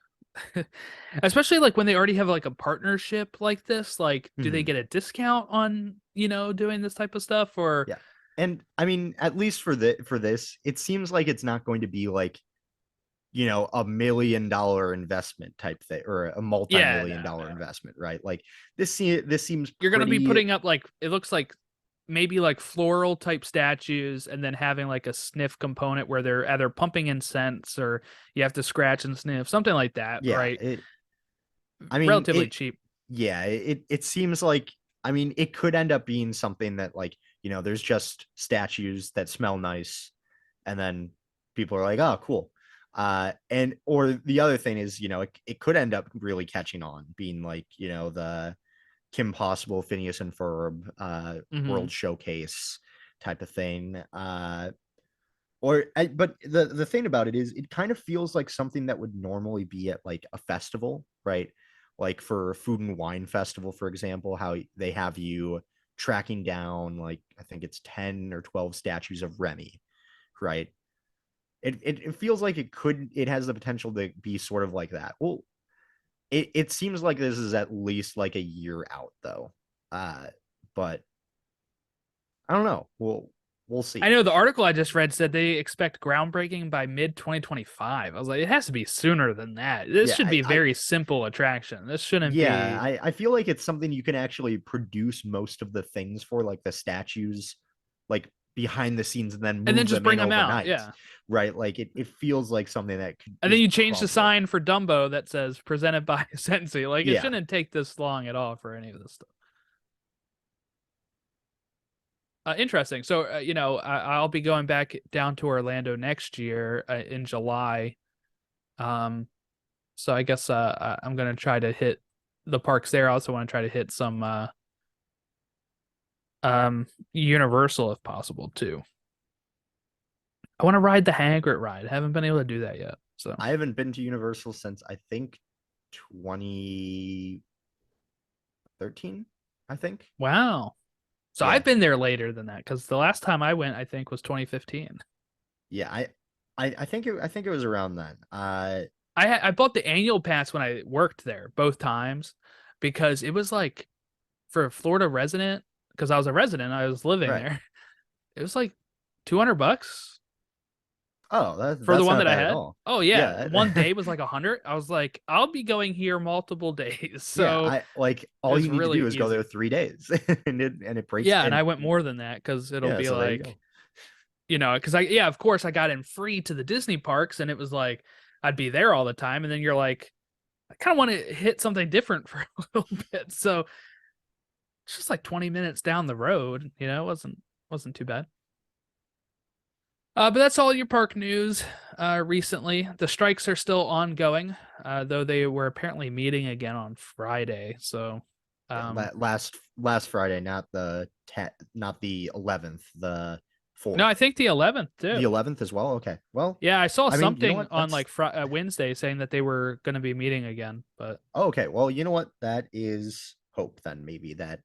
especially like when they already have like a partnership like this. Like, do they Mhm. get a discount on doing this type of stuff? Or Yeah. And I mean, at least for this, it seems like it's not going to be like, $1 million investment type thing or a yeah, multi-million no, dollar no. investment, right? Like this seems You're gonna be pretty. putting up like it looks like maybe like floral type statues, and then having like a sniff component where they're either pumping in scents or you have to scratch and sniff, something like that, Yeah, right? I mean, Relatively cheap. yeah, it seems like, I mean, it could end up being something that, like, there's just statues that smell nice, and then people are like, oh, cool. And or the other thing is, it could end up really catching on, being like, the Kim Possible, Phineas and Ferb Hmm. World Showcase type of thing. But the thing about it is, it kind of feels like something that would normally be at like a festival, right? Like for Food and Wine Festival, for example, how they have you tracking down, like, I think it's 10 or 12 statues of Remy, right? It feels like it has the potential to be sort of like that. Well, it seems like this is at least like a year out though. Uh, but I don't know. We'll I see. know the article I just read said they expect groundbreaking by mid 2025. I was like, it has to be sooner than that. This Yeah, should be very simple attraction. This shouldn't yeah, be, I feel like it's something you can actually produce most of the things for, like the statues, like behind the scenes, and then and then move just them bring in them out. overnight, Yeah. right? Like it feels like something that And then is you change the probably sign for Dumbo that says presented by scentsy. Like it yeah. shouldn't take this long at all for any of this stuff. Interesting. So, I'll be going back down to Orlando next year in July. Um, so I guess I'm gonna try to hit the parks there. I also want to try to hit some Universal if possible too. I want to ride the Hagrid ride. I haven't been able to do that yet. So, I haven't been to Universal since, I think, 2013, I think. wow. So Yeah. I've been there later than that because the last time I went, I think, was 2015. Yeah, I think it was around then. I bought the annual pass when I worked there both times because it was like for a Florida resident, because I was a resident, I was living Right. there. It was like $200 Oh, for the that's one not that I bad at had. all. Oh yeah, one Yeah. day was like 100. I was like, I'll be going here multiple days, Yeah, so I like, it all was you need to really do is go there easy. 3 days, and it breaks. Yeah, and And I went more than that because it'll yeah, be so there you like, go. because of course I got in free to the Disney parks, and it was like I'd be there all the time, and then you're like, I kind of want to hit something different for a little bit, so it's just like 20 minutes down the road, wasn't too bad. But that's all your park news recently. The strikes are still ongoing, though they were apparently meeting again on Friday. So, Yeah, um, last Friday, not the 11th, the no, 4th, I think the 11th the too. 11th as well. Okay, well, Yeah, I saw I mean, you know something what? on like Wednesday saying that they were going to be meeting again. But Okay. Well, you know what? That is hope then, maybe, that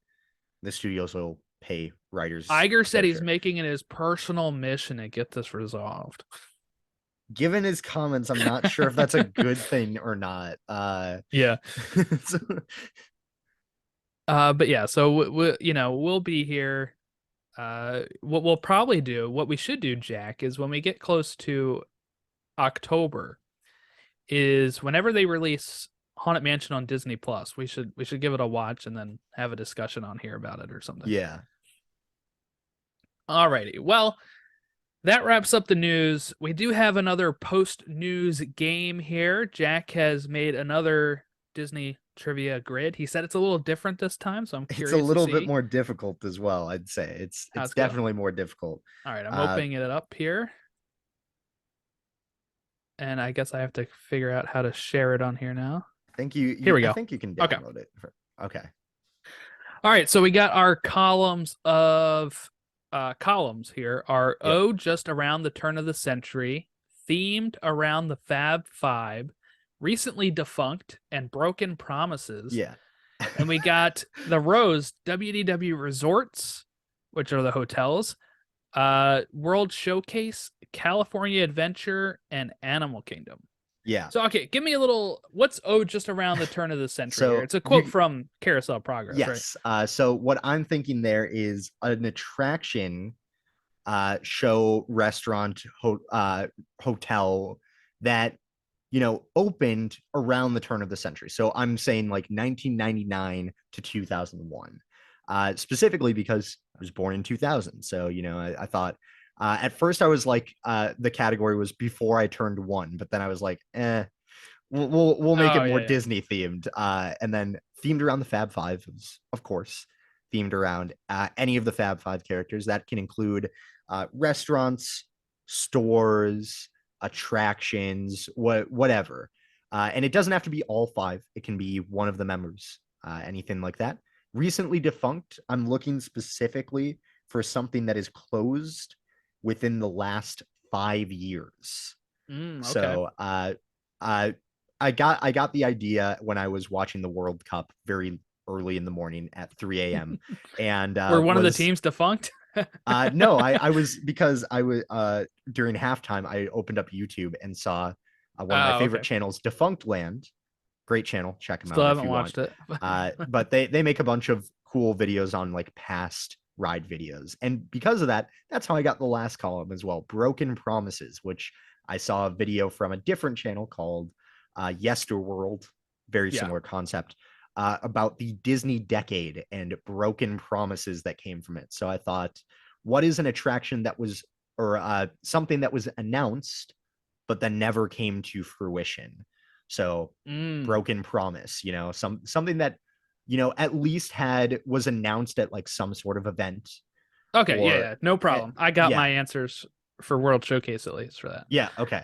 the studios will pay writers Iger a said fair he's share. making it his personal mission to get this resolved. Given his comments, I'm not sure if that's a good thing or not. Yeah. So- But yeah, so we'll be here. What we'll probably do, what we should do, Jack, is when we get close to October, is whenever they release Haunted Mansion on Disney Plus, we should give it a watch and then have a discussion on here about it or something. yeah. Alrighty. Well, that wraps up the news. We do have another post news game here. Jack has made another Disney trivia grid. He said it's a little different this time, so I'm It's a curious to little bit see more difficult as well, I'd say. how It's it's go. definitely more difficult. All right, I'm Uh, opening it up here, and I guess I have to figure out how to share it on here now. Here we I go. think you can Okay. download it. Okay. All right, so we got our columns here are Yep. just around the turn of the century, themed around the Fab Five, recently defunct, and broken promises. Yeah. And we got the rows WDW Resorts, which are the hotels, World Showcase, California Adventure, and Animal Kingdom. Yeah. So okay, give me a little. What's just around the turn of the century here? So It's a quote you from Carousel Progress, right? Yes. So what I'm thinking there is an attraction, show, restaurant, hotel that, opened around the turn of the century. So I'm saying like 1999 to 2001, specifically because I was born in 2000. So, I thought, at first I was like, the category was before I turned one, but then I was like, we'll make it Oh more yeah, yeah. Disney themed, and then themed around the Fab Five, of course, themed around any of the Fab Five characters. That can include restaurants, stores, attractions, whatever. And it doesn't have to be all five. It can be one of the members, anything like that. Recently defunct. I'm looking specifically for something that is closed within the last 5 years. Okay. So uh, I got the idea when I was watching the World Cup very early in the morning at 3 a.m. and We're one of the was teams defunct. no, I was because I was during halftime I opened up YouTube and saw one of my Oh, favorite okay. channels, Defunct Land. Great channel, check them Still out if haven't you want. watched it. But they make a bunch of cool videos on like past ride videos, and because of that, that's how I got the last column as well, Broken Promises, which I saw a video from a different channel called Yesterworld, very Yeah. similar concept, about the Disney decade and broken promises that came from it. So I thought, what is an attraction that was, or something that was announced, but then never came to fruition? So Mm. broken promise, something that, at least was announced at like some sort of event Okay. Yeah. or, Yeah. No problem. I got yeah, my answers for World Showcase at least for that. yeah. Okay.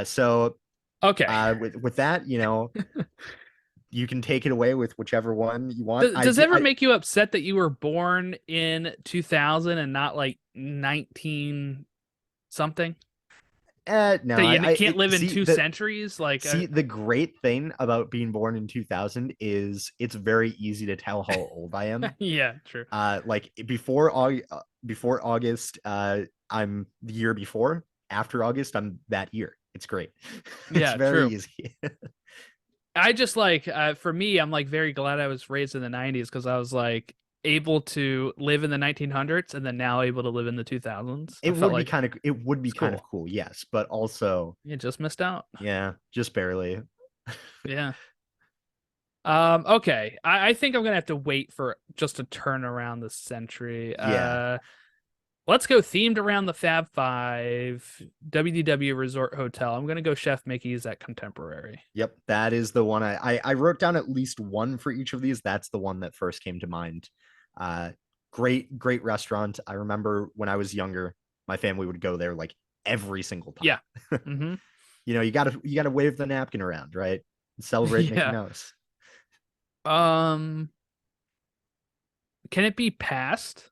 So Okay. with that, you can take it away with whichever one you want. Does it ever make you upset that you were born in 2000 and not like 19 something? No, That you can't live in see two centuries? Like, the great thing about being born in 2000 is it's very easy to tell how old I am. yeah, true. Like before August, I'm the year before. After August, I'm that year. It's great. It's Yeah, very true. easy. I just like for me, I'm like very glad I was raised in the 90s because I was like able to live in the 1900s and then now able to live in the 2000s. I felt like It would be it's kind of cool. cool, yes, but also, You just missed out. yeah, just barely. Yeah. Okay. I think I'm gonna have to wait for just to turn around the century. Yeah. Let's go themed around the Fab Five WDW Resort Hotel. I'm gonna go Chef Mickey's at Contemporary. Yep, that is the one I wrote down at least one for each of these. That's the one that first came to mind. Uh, great restaurant. I remember when I was younger, my family would go there like every single Yeah. time. Mm-hmm. You gotta wave the napkin around, right? Celebrate Mickey Yeah. Mouse. Um, can it be past?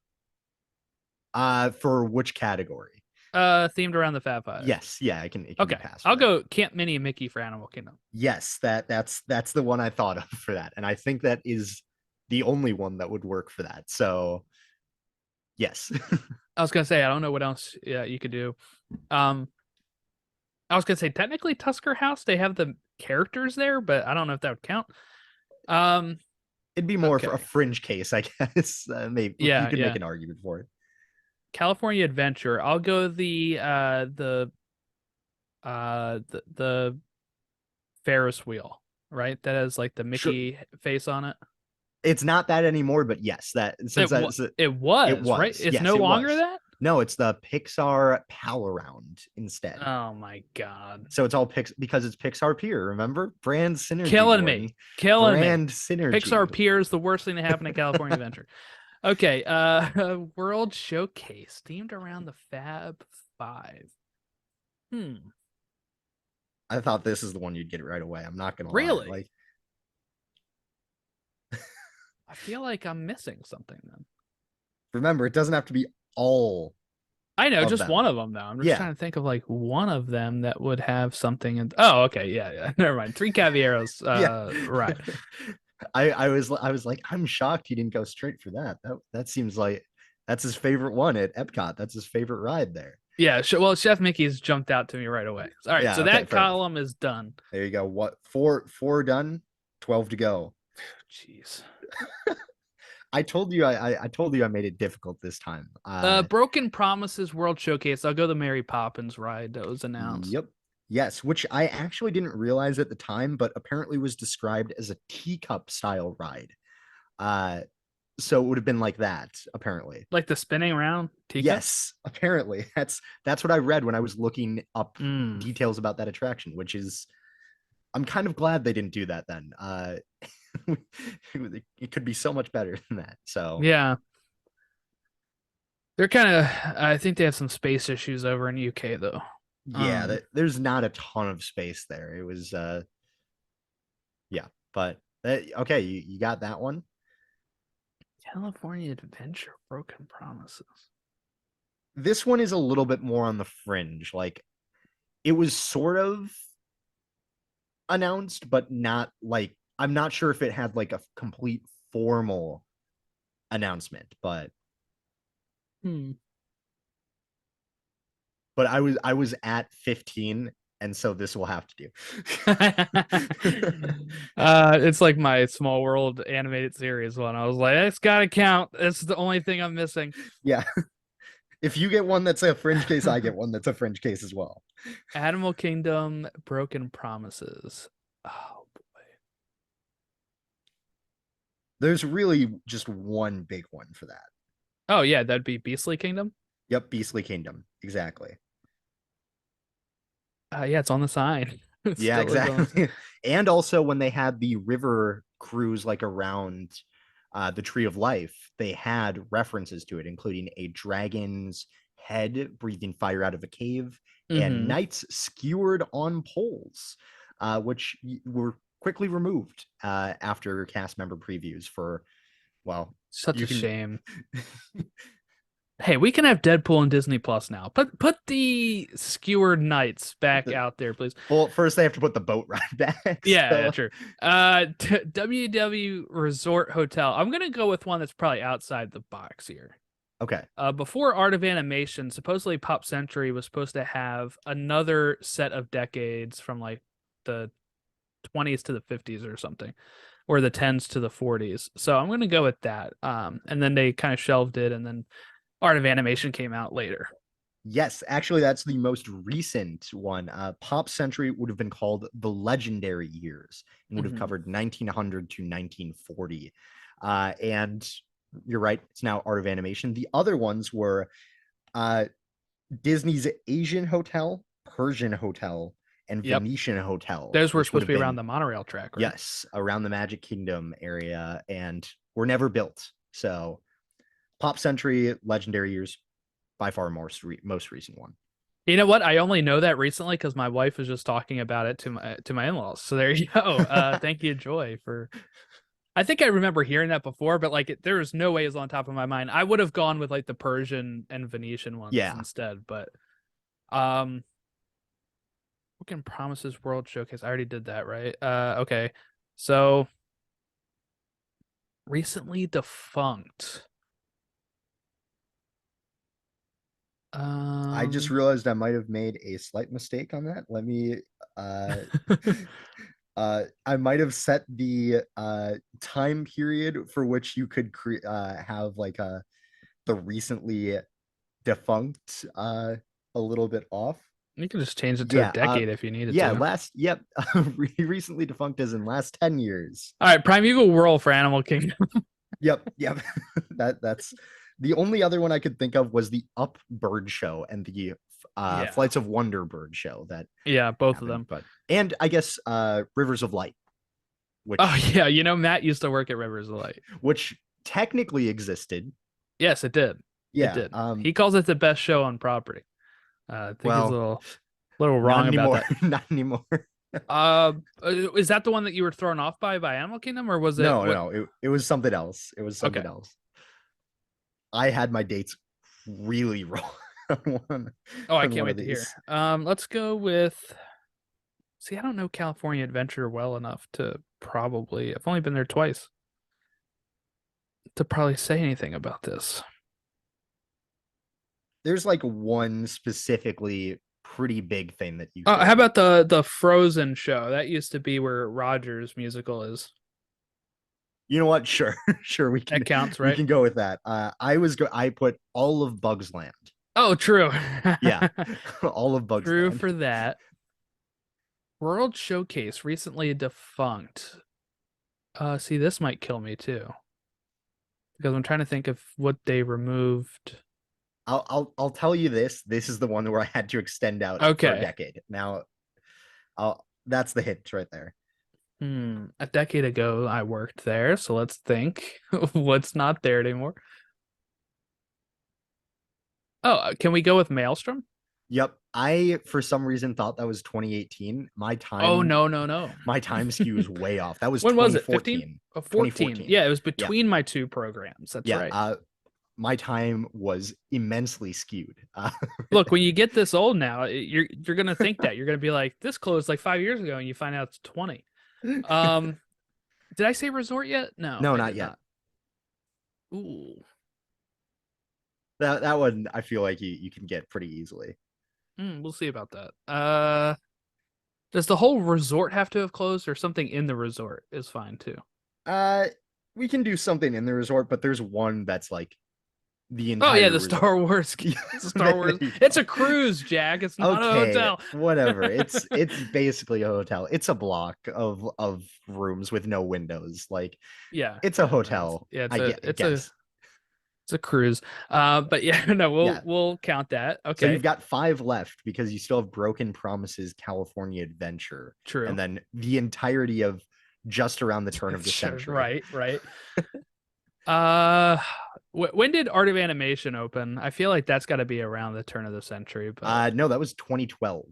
For which category? Themed around the Fab Five. Yes, yeah, it can be Okay. passed I'll for that. go Camp Minnie and Mickey for Animal Kingdom. Yes, that's the one I thought of for that, and I think that is the only one that would work for that. So yes. I was gonna say I don't know what else you could do. Um, I was gonna say technically Tusker House, they have the characters there, but I don't know if that would count. Um, It'd be more for a okay. fringe case, I guess. Maybe you Yeah, could make yeah. an argument for it. California Adventure. I'll go the Ferris wheel, right? That has like the Sure, Mickey face on it. it's not that anymore, but yes, that since It it was, right? was, It's yes, no it longer was. that? No, it's the Pixar Pal Around instead. Oh my god. So it's all because it's Pixar Pier. Remember, brand synergy, Killing me. Gordon. Killing me. Brand synergy. Pixar Pier is the worst thing to happen at California Adventure. Okay, World Showcase themed around the Fab Five. Hmm. I thought this is the one you'd get it right away. I'm not gonna lie. Really? Like, I feel like I'm missing something then. remember, it doesn't have to be all I know, of just them. one of them though. I'm just Yeah, trying to think of like one of them that would have something in oh, okay, yeah, yeah. Never mind. Three Cavalieros, yeah. right. I was like, I'm shocked he didn't go straight for that. That seems like that's his favorite one at Epcot. That's his favorite ride there. Yeah, well, Chef Mickey's jumped out to me right away. All right, Yeah, so okay, that fair enough. column is done. There you go. What, four done, 12 to go. Jeez. I told you I made it difficult this time. Broken Promises World Showcase. I'll go the Mary Poppins ride that was announced. Yep. Yes, which I actually didn't realize at the time, but apparently was described as a teacup style ride. Uh, so it would have been like that, apparently. Like the spinning around teacup? Yes, apparently. That's what I read when I was looking up Mm. details about that attraction, which is I'm kind of glad they didn't do that then. It could be so much better than that. So Yeah. They're kind of I think they have some space issues over in UK though. yeah, Um there's not a ton of space there. It was yeah, but okay, you got that one. California Adventure Broken Promises. This one is a little bit more on the fringe. Like it was sort of announced, but not like I'm not sure if it had like a complete formal announcement, Hmm. but I was at 15, and so this will have to do. It's like my Small World animated series one. I was like, it's gotta count. It's the only thing I'm missing. Yeah. If you get one that's a fringe case, I get one that's a fringe case as well. Animal Kingdom Broken Promises. Oh boy. There's really just one big one for that. Oh yeah, that'd be Beastly Kingdom. Yep, Beastly Kingdom. Exactly. Yeah, it's on the sign. It Yeah, still is on the sign. exactly. And also when they had the river cruise like around the Tree of Life, they had references to it, including a dragon's head breathing fire out of a cave and Mm-hmm. knights skewered on poles, which were quickly removed after cast member previews for, well, Such you a can. shame. Hey, we can have Deadpool and Disney Plus now. Put the skewered knights back The, out there, please. well, first they have to put the boat ride back. Yeah, yeah, So true. WW Resort Hotel. I'm gonna go with one that's probably outside the box here. okay. Before Art of Animation, supposedly Pop Century was supposed to have another set of decades from like the 20s to the 50s or something, or the 10s to the 40s. So I'm gonna go with that. And then they kind of shelved it, and then Art of Animation came out later. Yes, actually, that's the most recent one. Pop Century would have been called the Legendary Years and would have Hmm. covered 1900 to 1940. And you're right, it's now Art of Animation. The other ones were uh, Disney's Asian Hotel, Persian Hotel, and Yep, Venetian Hotel, those were which would supposed to have be around been, the monorail track, right? yes, around the Magic Kingdom area and were never built. So Pop Century, Legendary Years, by far most recent one. You know what? I only know that recently because my wife was just talking about it to my in-laws. So there you go. Thank you, Joy, for. I think I remember hearing that before, but like there is no way it's on top of my mind. I would have gone with like the Persian and Venetian ones Yeah. instead, but um, Broken Promises World Showcase. I already did that, right? Okay. So recently defunct. I just Um, realized I might have made a slight mistake on that. Let me uh I might have set the time period for which you could have like the recently defunct a little bit off. you can just change it to a Yeah, decade if you needed yeah, to. last yep, recently defunct as in last 10 years. All right, Primeval Whirl for Animal Kingdom. Yep. That's the only other one I could think of was the Up Bird Show and the Yeah. Flights of Wonder Bird Show that Yeah, both of happened, them. but and I guess Rivers of Light, Oh which yeah, Matt used to work at Rivers of Light. which technically existed. Yes, it did. It Yeah. did. He calls it the best show on property. I think he's a Well, little not wrong about anymore. that. Not anymore. Is that the one that you were thrown off by Animal Kingdom, or was it No, what? no, it was something else. It was Okay, something else. I had my dates really wrong on one, oh, I on can't one of wait to hear. these. Let's go with. See, I don't know California Adventure well enough to probably. I've only been there twice to probably say anything about this. There's like one specifically pretty big thing that you How could. about the Frozen show? That used to be where Rogers musical is. You know what? Sure, sure. We That can counts, we right? can go with that. I put all of Bugs Land. Oh, true. Yeah, all of Bugs True Land. for that. World Showcase recently defunct. See, this might kill me too because I'm trying to think of what they removed. I'll tell you this. This is the one where I had to extend out for a Okay. decade. Now, I'll That's the hint right there. A decade ago, I worked there, so let's think what's not there anymore. Oh, can we go with Maelstrom? Yep. I for some reason thought that was 2018. Oh, no, no, no. My time skew is way off. That was When was it? 15? 2014. Oh, 14. 2014. Yeah, it was Yeah. between my two programs. That's Yeah. right. My time was immensely skewed. Look, when you get this old now, you're gonna think that. You're gonna be like, this closed like 5 years ago, and you find out it's 20. Um, did I say resort yet? No, No, I not did yet. not. Ooh. That one I feel like you can get pretty easily. We'll see about that. Does the whole resort have to have closed, or something in the resort is fine too? Uh we can do something in the resort, but there's one that's like the Oh yeah, entire the resort. Star Wars. Yeah, It's a Star there Wars. you It's go. a cruise, Jack. It's not a Okay, hotel. whatever. It's basically a hotel. It's a block of rooms with no windows. Like Yeah, it's a yeah, no, hotel. yeah. I guess. It's a cruise. But yeah, no, we'll Yeah. we'll count that. So Okay, you've got five left because you still have Broken Promises, California Adventure, and true. then the entirety of just around the turn of the Sure, century. right, right. Uh, when did Art of Animation open? I feel like that's got to be around the turn of the century, but No, that was 2012.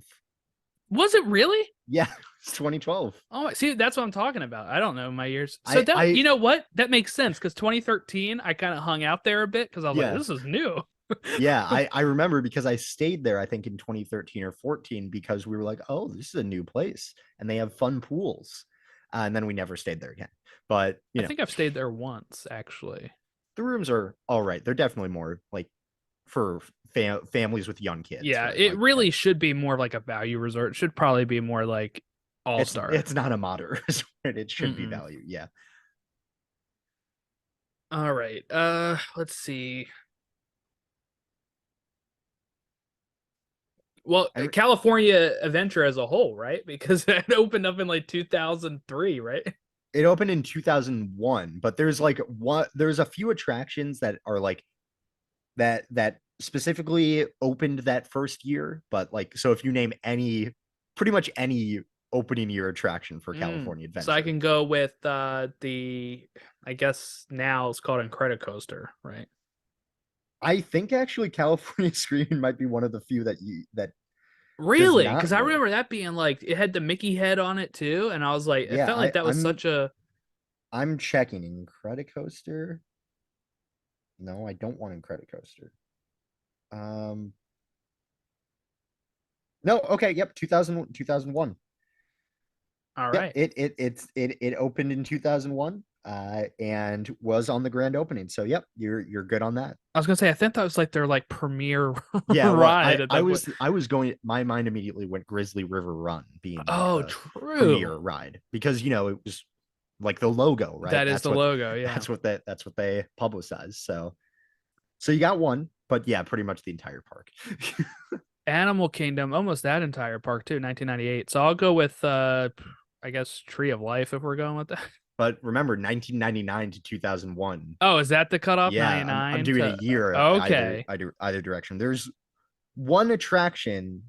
was it really? Yeah, it's 2012. Oh, see, that's what I'm talking about. I don't know my years. So I that, I you know what? That makes sense because 2013, I kind of hung out there a bit because I was like, yeah. this is new. Yeah, I remember because I stayed there I think in 2013 or 14 because we were like, "Oh, this is a new place and they have fun pools." And then we never stayed there again. But, I think I've stayed there once, actually. the rooms are all right. They're definitely more like for families with young kids, Yeah, right? it Like really should be more like a value resort. It should probably be more like All Star. it's not a moderate resort. It should be Mm-mm. value. Yeah. All right. Let's see. Well, And California Adventure as a whole, right? Because it opened up in like 2003, right? it opened in 2001, but there's a few attractions that are like that specifically opened that first year, but like so if you name any pretty much any opening year attraction for California So I Adventure. can go with the I guess now it's called Incredicoaster, right? I think actually California Screaming might be one of the few that does Really? Because not I work. remember that being like it had the Mickey head on it too, and I was like, it Yeah, felt like that was such a I'm checking Incredicoaster. No, I don't want Incredicoaster. Um no, okay, yep, 2001. all Yep, right. it opened in 2001 and was on the grand opening. So yep, you're good on that. I was gonna say I think that was like their like premiere Yeah, well, ride at that point. I was going my mind immediately went Grizzly River Run being like Oh, the true. premier ride because it was like the logo, right? That is the logo, yeah. That's what they publicize. So you got one, but yeah, pretty much the entire park. Animal Kingdom, almost that entire park too, 1998. So I'll go with I guess Tree of Life if we're going with that. But remember 1999 to 2001. Oh, is that the cutoff? Yeah, I'm 99 doing a to year okay. either direction. There's one attraction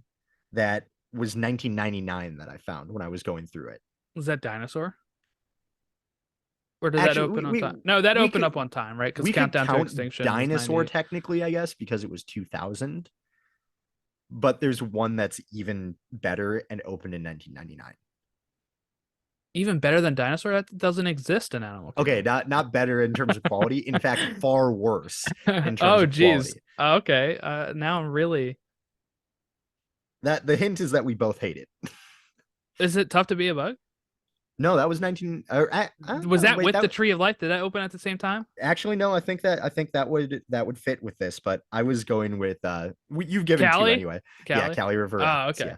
that was 1999 that I found when I was going through it. Was that Dinosaur? Or did that Actually, open on time? No, that we opened could up on time, right? Because we could Countdown to count Extinction was Dinosaur 98. technically, I guess, because it was 2000. But there's one that's even better and opened in 1999. Even better than Dinosaur? That doesn't exist in Animal Okay, Kingdom. not better in terms of quality. In fact, far worse in terms Oh, of geez. quality. Okay. Now I'm really. That the hint is that we both hate it. Is it tough to be a bug? No, that was 19. Was that Wait, with that the Tree of Life? Did that open at the same time? actually no. I think that would fit with this. But I was going with you've given two Cali? anyway. Yeah, Cali? Cali River Oh, Rapids. okay. Yeah,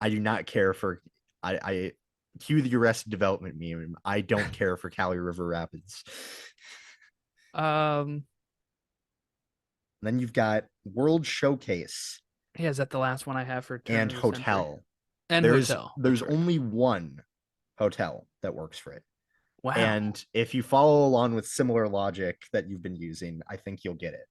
I do not care for I cue the Arrested Development meme. I don't care for Cali River Rapids. Um, Then you've got World Showcase yeah, is that the last one I have for turn and of the century? Hotel. And Hotel. There's That's right. only one hotel that works for it. Wow. And if you follow along with similar logic that you've been using, I think you'll get it.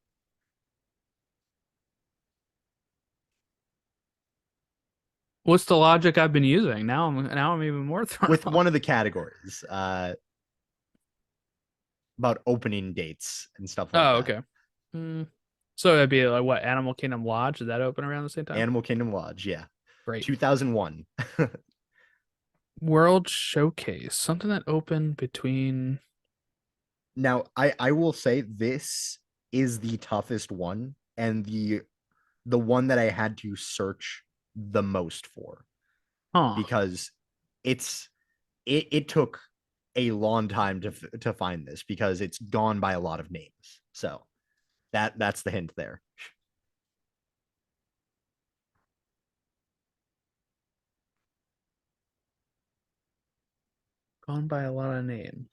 What's the logic I've been using? Now I'm even more thrown with off. one of the categories about opening dates and stuff like Oh, that. okay. Hmm. So that'd be like what, Animal Kingdom Lodge? Did that open around the same time? Animal Kingdom Lodge, yeah. Great. 2001. World Showcase, something that opened between. Now, I will say this is the toughest one and the one that I had to search the most for Huh. because it's it took a long time to find this because it's gone by a lot of names. So that's the hint there. Gone by a lot of names.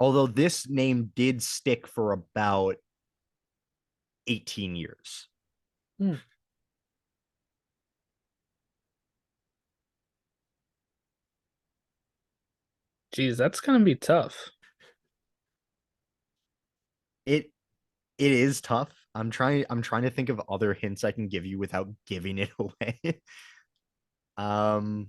Although this name did stick for about 18 years. Hmm. Geez, that's gonna be tough. It it is tough. I'm trying to think of other hints I can give you without giving it away. um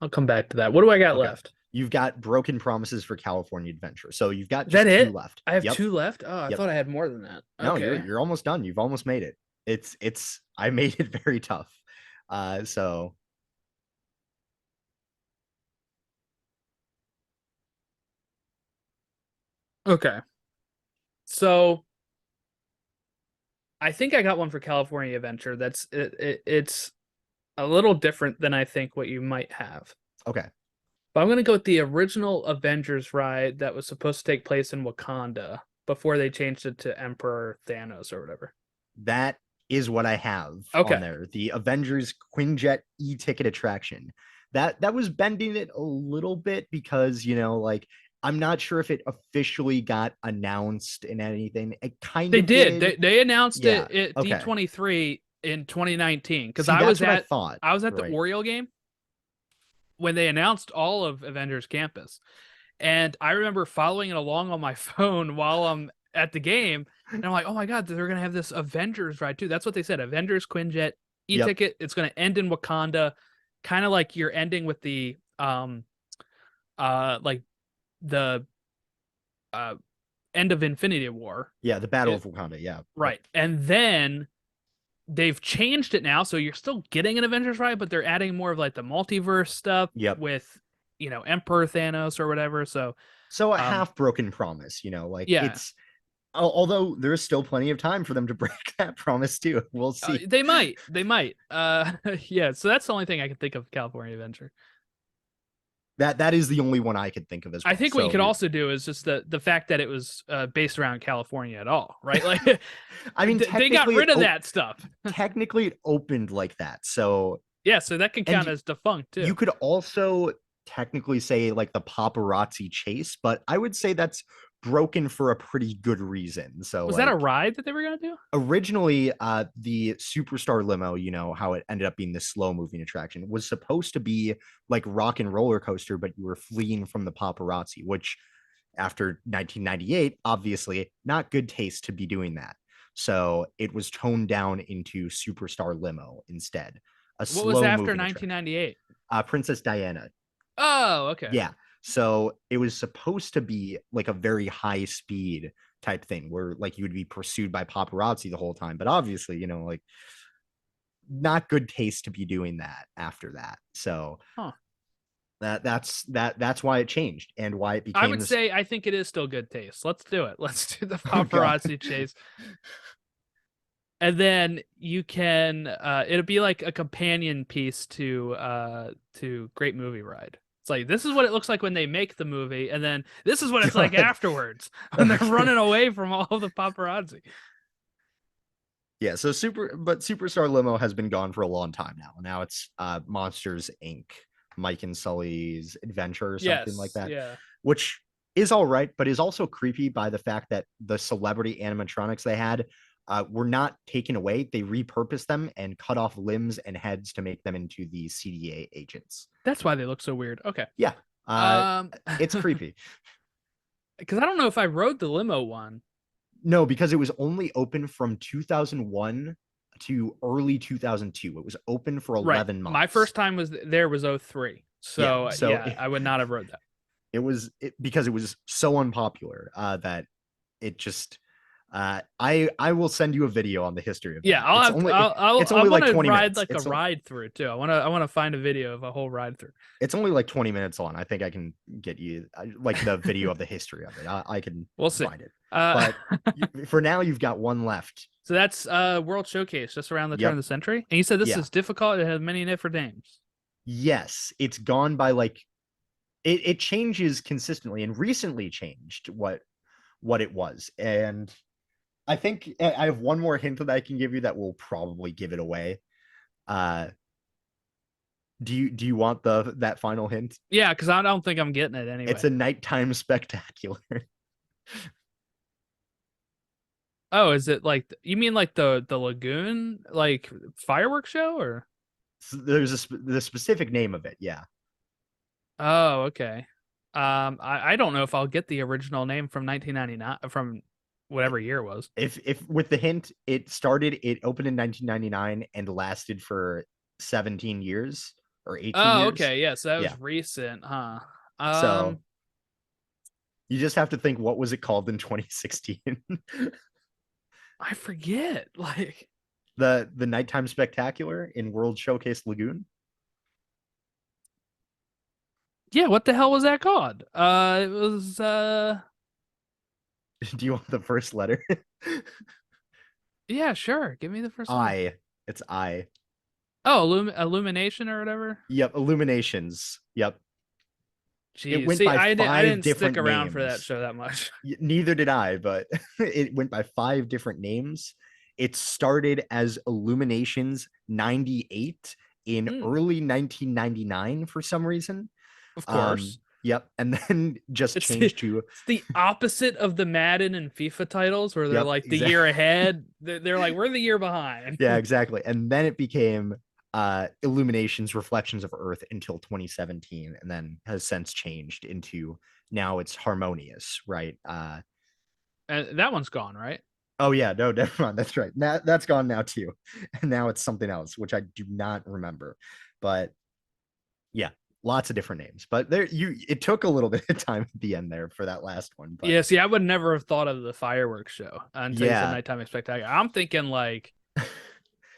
I'll come back to that. What do I got okay. left? You've got Broken Promises for California Adventure. So you've got Is that just two it? left. I have Yep. two left. Oh, I Yep. thought I had more than that. No, Okay. you're almost done. You've almost made it. It's I made it very tough. So Okay. So I think I got one for California Adventure. It's a little different than I think what you might have. okay. But I'm gonna go with the original Avengers ride that was supposed to take place in Wakanda before they changed it to Emperor Thanos or whatever. That is what I have on Okay. there. The Avengers Quinjet e-ticket attraction. That was bending it a little bit because, like I'm not sure if it officially got announced in anything. It kind They of did. did. They announced Yeah. it at Okay. D23 in 2019 because See, that's what I thought. I was at the Right. Oriole game when they announced all of Avengers Campus. And I remember following it along on my phone while I'm at the game. And I'm like, oh my God, they're going to have this Avengers ride too. That's what they said. Avengers Quinjet Yep. e-ticket. It's going to end in Wakanda, kind of like you're ending with the like the uh end of Infinity War. Yeah, the Battle It, of Wakanda. Yeah. Yep. right. And then they've changed it now, so you're still getting an Avengers ride, but they're adding more of like the multiverse stuff Yep. with Emperor Thanos or whatever. So So a um half broken promise, like yeah, it's although there's still plenty of time for them to break that promise too. We'll see. they might yeah, so that's the only thing I can think of California Adventure. That is the only one I could think of as I well. think what you So could you're also do is just the fact that it was based around California at all, right? Like I mean they got rid of that stuff. technically it opened like that. So Yeah, so that can count and as defunct you too. could also technically say like the paparazzi chase, but I would say that's broken for a pretty good reason. So Was that a like ride that they were gonna do? originally the superstar limo, how it ended up being this slow moving attraction, was supposed to be like rock and roller coaster, but you were fleeing from the paparazzi, which after 1998 obviously not good taste to be doing that. So it was toned down into superstar limo instead, a What was slow after moving attraction. 1998? Princess Diana. Oh, okay. Yeah. So it was supposed to be like a very high speed type thing where like you would be pursued by paparazzi the whole time. But obviously, like not good taste to be doing that after that. So Huh. that's why it changed and why it I became would this. say I think it is still good taste. Let's do it. Let's do the Oh god. paparazzi chase. And then you can it'll be like a companion piece to Great Movie Ride. It's like this is what it looks like when they make the movie, and then this is what it's like God. afterwards when they're Okay. running away from all the paparazzi. Yeah, so Superstar Limo has been gone for a long time now. Now it's Monsters Inc., Mike and Sully's Adventure or something like Yes, that, yeah. which is all right, but is also creepy by the fact that the celebrity animatronics they had were not taken away. They repurposed them and cut off limbs and heads to make them into the CDA agents. That's why they look so weird. Okay. Yeah. Uh, Um, it's creepy. because I don't know if I rode the limo one. No, because it was only open from 2001 to early 2002. It was open for Right. 11 My months. first time was there was 03. Yeah, So so yeah, I would not have rode that. because it was so unpopular that it just I will send you a video on the history of Yeah, that. I'll have to, It's I only want like to 20 ride minutes. like a ride through too. I want to find a video of a whole ride through. It's only like 20 minutes long. I think I can get you like the video of the history of it. I can We'll see. find it. Uh, But for now, you've got one left. so that's World Showcase just around the turn of Yep. the century. And you said this Yeah. is difficult. It has many different names. Yes. It's gone by like it changes consistently and recently changed what it was. And I think I have one more hint that I can give you that will probably give it away. Uh do you want that final hint? Yeah, because I don't think I'm getting it It's anyway. a nighttime spectacular. Oh, is it like you mean like the lagoon like fireworks show or? There's the specific name of it. Yeah. Oh, okay. I don't know if I'll get the original name from 1999 from whatever year it was. If with the hint, it opened in 1999 and lasted for 17 years or 18 Oh, years. okay. Yeah, so that Yeah. was recent, huh? So you just have to think, what was it called in 2016? I forget. Like, The nighttime spectacular in World Showcase Lagoon. yeah, what the hell was that called? It was Do you want the first letter? yeah, sure. Give me the first letter. I. It's I. Oh, Illumination or whatever. Yep. Illuminations. Yep. It Jeez, went see, by I five didn't stick different around for that names. show that much. Neither did I, but it went by five different names. It started as Illuminations 98 in Mm, early 1999 for some reason. of course. Yep. And then just It's the changed to, it's the opposite of the Madden and FIFA titles where they're yep, like the exactly. year ahead. They're like we're the year behind. Yeah, exactly. And then it became Illuminations Reflections of Earth until 2017, and then has since changed into now it's Harmonious, right? And that one's gone, right? Oh yeah, no, never mind. That's right. That's gone now too. And now it's something else, which I do not remember. But yeah, lots of different names. But it took a little bit of time at the end there for that last one. But Yeah, see, I would never have thought of the fireworks show until you said yeah. nighttime spectacular. I'm thinking like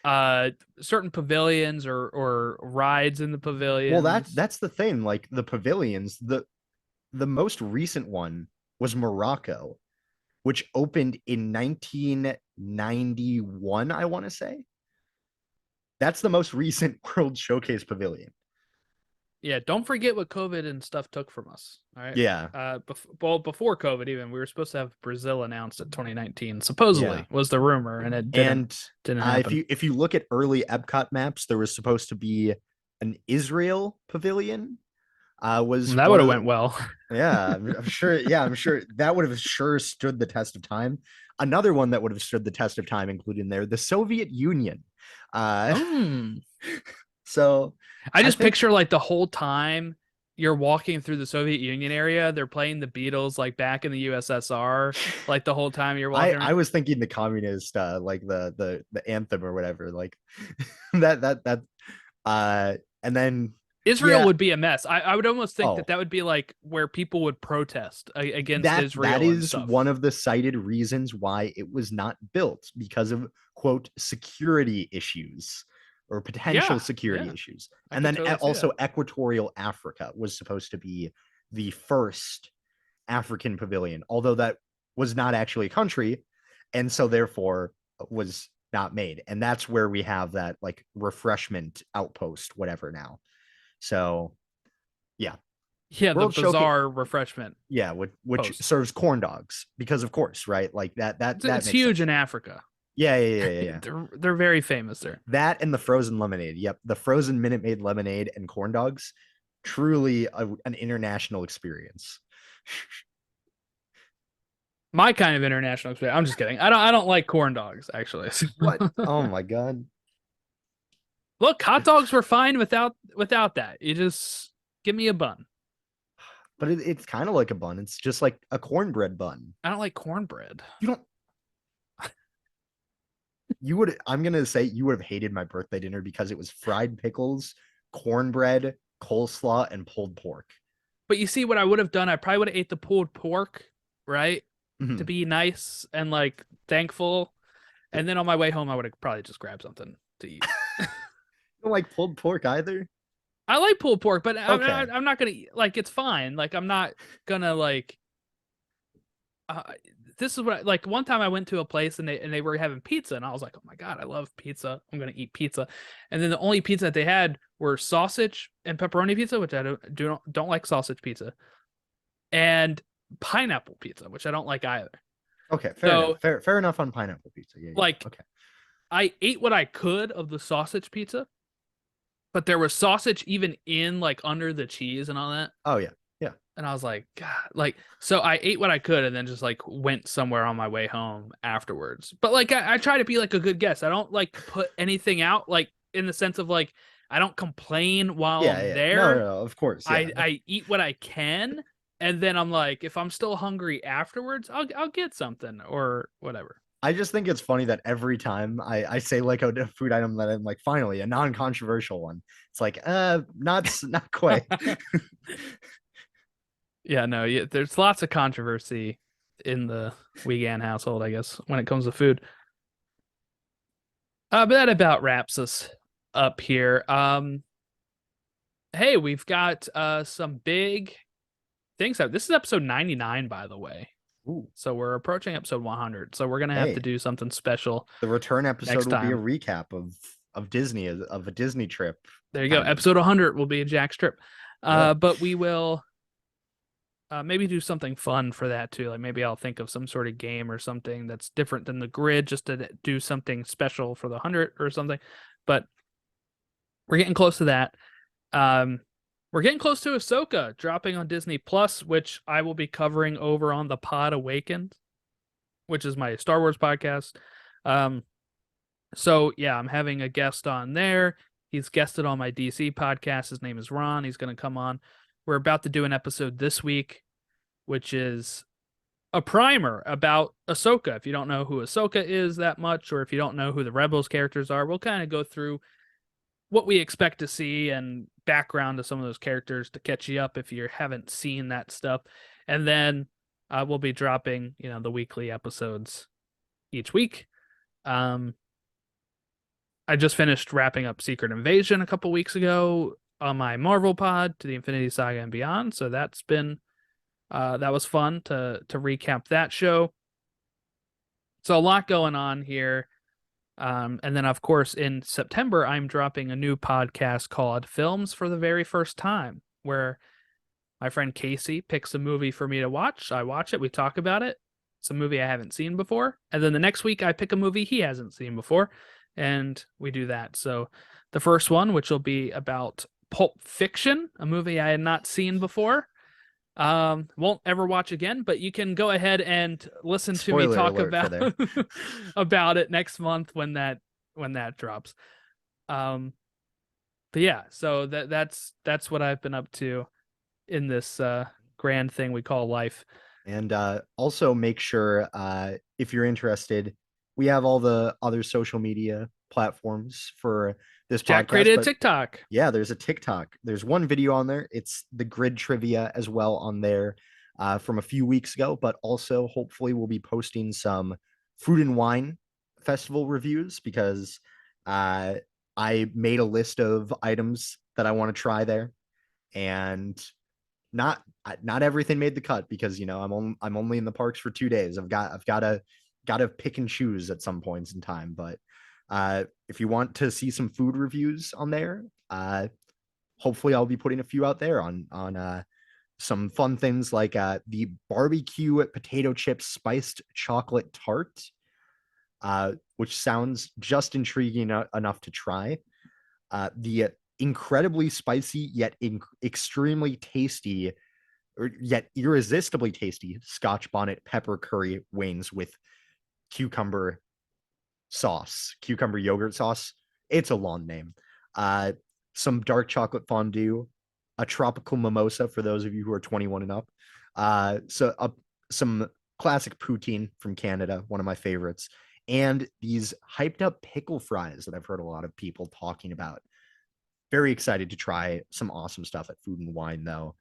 certain pavilions or rides in the Well, pavilions. that's the thing. Like the pavilions, the most recent one was Morocco, which opened in 1991, I want to say. That's the most recent World Showcase Pavilion. Yeah, don't forget what COVID and stuff took from us. All right. Yeah. Well, before COVID, even we were supposed to have Brazil announced at 2019. Yeah. Supposedly was the rumor, and it didn't And happen. if you look at early Epcot maps, there was supposed to be an Israel pavilion. Was That one would have of went the, well. yeah, I'm sure. Yeah, I'm sure that would have sure stood the test of time. Another one that would have stood the test of time, including there, the Soviet Union. Mm. So I I just think picture like the whole time you're walking through the Soviet Union area, they're playing the Beatles like back in the USSR, like the whole time you're walking I around. was thinking the communist like the anthem or whatever, like that and then Israel yeah, would be a mess. I would almost think that oh, that would be like where people would protest against that Israel and is stuff. one of the cited reasons why it was not built, because of quote security issues or potential Yeah, security yeah, issues. I And could then totally see also that. Equatorial Africa was supposed to be the first African pavilion, although that was not actually a country, and so therefore was not made. And that's where we have that like refreshment outpost, whatever now. So yeah, Yeah, the World Showcase, bizarre refreshment yeah, which post. serves corn dogs because of course, right? Like that It's makes huge sense. in Africa. Yeah. They're very famous there. That and the frozen lemonade. Yep, the frozen Minute Maid lemonade and corn dogs, truly an international experience. My kind of international experience. I'm just kidding. I don't like corn dogs actually. What? Oh my god. Look, hot dogs were fine without that. You just give me a bun. but it's kind of like a bun. It's just like a cornbread bun. I don't like cornbread. You don't. You would. I'm gonna say you would have hated my birthday dinner because it was fried pickles, cornbread, coleslaw, and pulled pork. But you see what I would have done? I probably would have ate the pulled pork, right? To Mhm. be nice and like thankful. And then on my way home, I would have probably just grabbed something to eat. You don't like pulled pork either? I like pulled pork, but Okay. I'm not gonna like. It's fine. Like I'm not gonna like. Uh, this is what like one time I went to a place and they were having pizza and I was like, oh my god, I love pizza. I'm gonna eat pizza. And then the only pizza that they had were sausage and pepperoni pizza, which I don't like sausage pizza, and pineapple pizza, which I don't like either. Okay, fair enough. So Fair enough on pineapple pizza. Yeah, yeah. like Okay. I ate what I could of the sausage pizza, but there was sausage even in like under the cheese and all that. Oh yeah. Yeah. And I was like, God, like, so I ate what I could and then just like went somewhere on my way home afterwards. But like, I try to be like a good guest. I don't like put anything out, like, in the sense of like, I don't complain while Yeah, I'm yeah. No, no, there. no, of course. Yeah. I eat what I can. And then I'm like, if I'm still hungry afterwards, I'll get something or whatever. I just think it's funny that every time I say like a food item that I'm like, finally a non-controversial one. It's like, not quite. Yeah, no, yeah, there's lots of controversy in the Wiegand household, I guess, when it comes to food. But that about wraps us up here. Hey, we've got some big things out. This is episode 99, by the way. Ooh, So we're approaching episode 100. So we're gonna have to hey, do something special the return episode next will be a time. recap of Disney of a Disney trip, There you go. kind of. Episode 100 will be a Jack strip. Yeah. But we will maybe do something fun for that too. Like maybe I'll think of some sort of game or something that's different than the grid, just to do something special for the 100 or something. But we're getting close to that. Um, we're getting close to Ahsoka dropping on Disney Plus, which I will be covering over on the Pod Awakened, which is my Star Wars podcast. Um, so yeah, I'm having a guest on there. He's guested on my DC podcast. His name is Ron. He's going to come on. We're about to do an episode this week, which is a primer about Ahsoka. If you don't know who Ahsoka is that much, or if you don't know who the Rebels characters are, we'll kind of go through what we expect to see and background to some of those characters to catch you up if you haven't seen that stuff. And then we'll be dropping, the weekly episodes each week. I just finished wrapping up Secret Invasion a couple weeks ago on my Marvel pod to the Infinity Saga and beyond. So that's been that was fun to recap that show. So a lot going on here. And then, of course, in September, I'm dropping a new podcast called Films for the Very First Time, where my friend Casey picks a movie for me to watch. I watch it. We talk about it. It's a movie I haven't seen before. And then the next week, I pick a movie he hasn't seen before, and we do that. So the first one, which will be about Pulp Fiction, a movie I had not seen before. Won't ever watch again, but you can go ahead and listen to me Spoiler talk alert for about there. about it next month when that drops. But yeah, so that's what I've been up to in this grand thing we call life. And also make sure if you're interested, we have all the other social media platforms for this Jack podcast. created a But TikTok. yeah, there's a TikTok. There's one video on there. It's the grid trivia as well on there from a few weeks ago. But also, hopefully, we'll be posting some food and wine festival reviews because I made a list of items that I want to try there, and not everything made the cut because I'm only in the parks for 2 days. I've got to pick and choose at some points in time. But if you want to see some food reviews on there, hopefully I'll be putting a few out there on some fun things like the barbecue potato chip spiced chocolate tart, which sounds just intriguing enough to try. The incredibly spicy yet extremely tasty, or yet irresistibly tasty Scotch bonnet pepper curry wings with cucumber cucumber yogurt sauce. It's a long name. Some dark chocolate fondue, a tropical mimosa for those of you who are 21 and up. Some classic poutine from Canada, one of my favorites, and these hyped up pickle fries that I've heard a lot of people talking about. Very excited to try some awesome stuff at Food and Wine, though.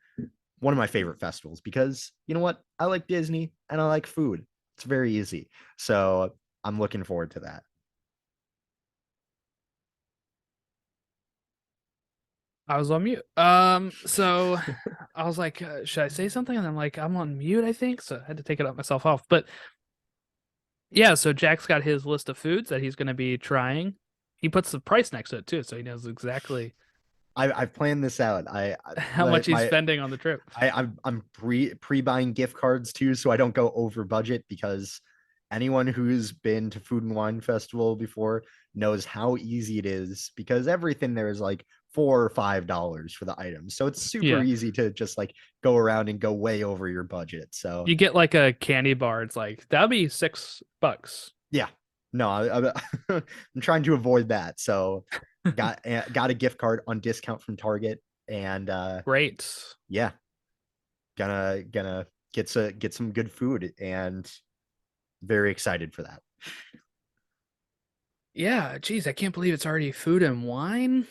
One of my favorite festivals because you know what? I like Disney and I like food. It's very easy. So I'm looking forward to that. I was on mute. So I was like, should I say something? And I'm like, I'm on mute, I think. So I had to take it up myself off. But yeah, so Jack's got his list of foods that he's going to be trying. He puts the price next to it too, so he knows exactly I've planned this out. how much he's spending on the trip. I'm pre buying gift cards too, so I don't go over budget because anyone who's been to Food and Wine Festival before knows how easy it is because everything there is like $4 or $5 for the items. So it's super Yeah. easy to just like go around and go way over your budget. So You get like a candy bar, it's like that'll be $6. yeah, no, I'm trying to avoid that. So got a gift card on discount from Target, and Great. yeah, gonna get some good food, and very excited for that. Yeah, geez, I can't believe it's already Food and Wine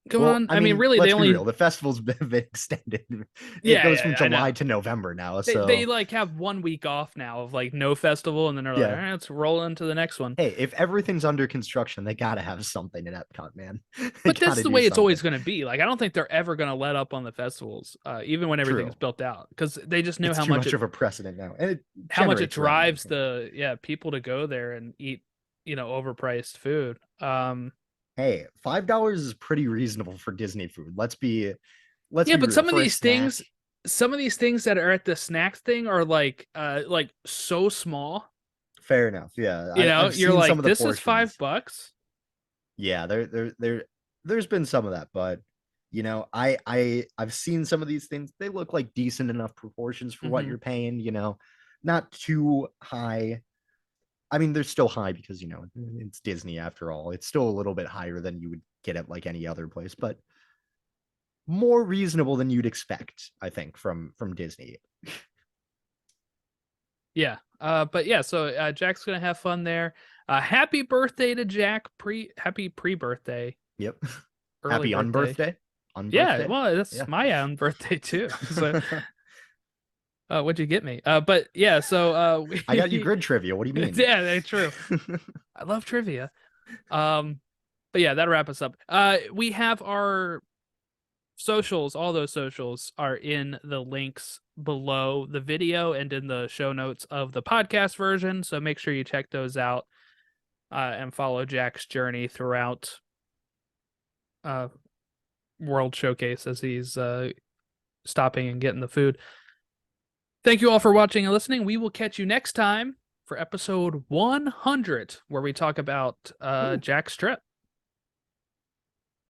going Well, on. I I mean, mean, really, they let's be only real. The festival's been extended. It yeah, goes yeah, from yeah, I July know. to November now. They So like have 1 week off now of like no festival, and then they're like, all yeah. right, let's roll into the next one. Hey, if everything's under construction, they gotta have something at Epcot, man. They But that's gotta the do way it's always something. going to be. Like, I don't think they're ever going to let up on the festivals, even when everything's True. built out, because they just know It's too much of a precedent now, and it how much it generates revenue. drives the people to go there and eat, overpriced food. Hey, $5 is pretty reasonable for Disney food. Let's Yeah, be but real. For a snack, some of these things that are at the snacks thing are like so small. fair enough. Yeah, I've You're seen some like, of the this is portions. $5. Yeah, there's been some of that, but I've seen some of these things. They look like decent enough proportions for what Hmm. you're paying. Not too high. I mean, they're still high because it's Disney after all. It's still a little bit higher than you would get at like any other place, but more reasonable than you'd expect, I think, from Disney. Yeah. But yeah, so Jack's gonna have fun there. Happy birthday to Jack. Happy pre-birthday, Yep. early Happy birthday. unbirthday. Yeah, Unbirthday. well, that's Yeah. my own birthday too. So, what'd you get me? But yeah, so I got you we grid trivia. What do you mean? yeah, that's true. I love trivia. Um, but yeah, that'll wrap us up. We have our socials. All those socials are in the links below the video and in the show notes of the podcast version. So make sure you check those out and follow Jack's journey throughout World Showcase as he's stopping and getting the food. Thank you all for watching and listening. We will catch you next time for episode 100, where we talk about Jack's trip.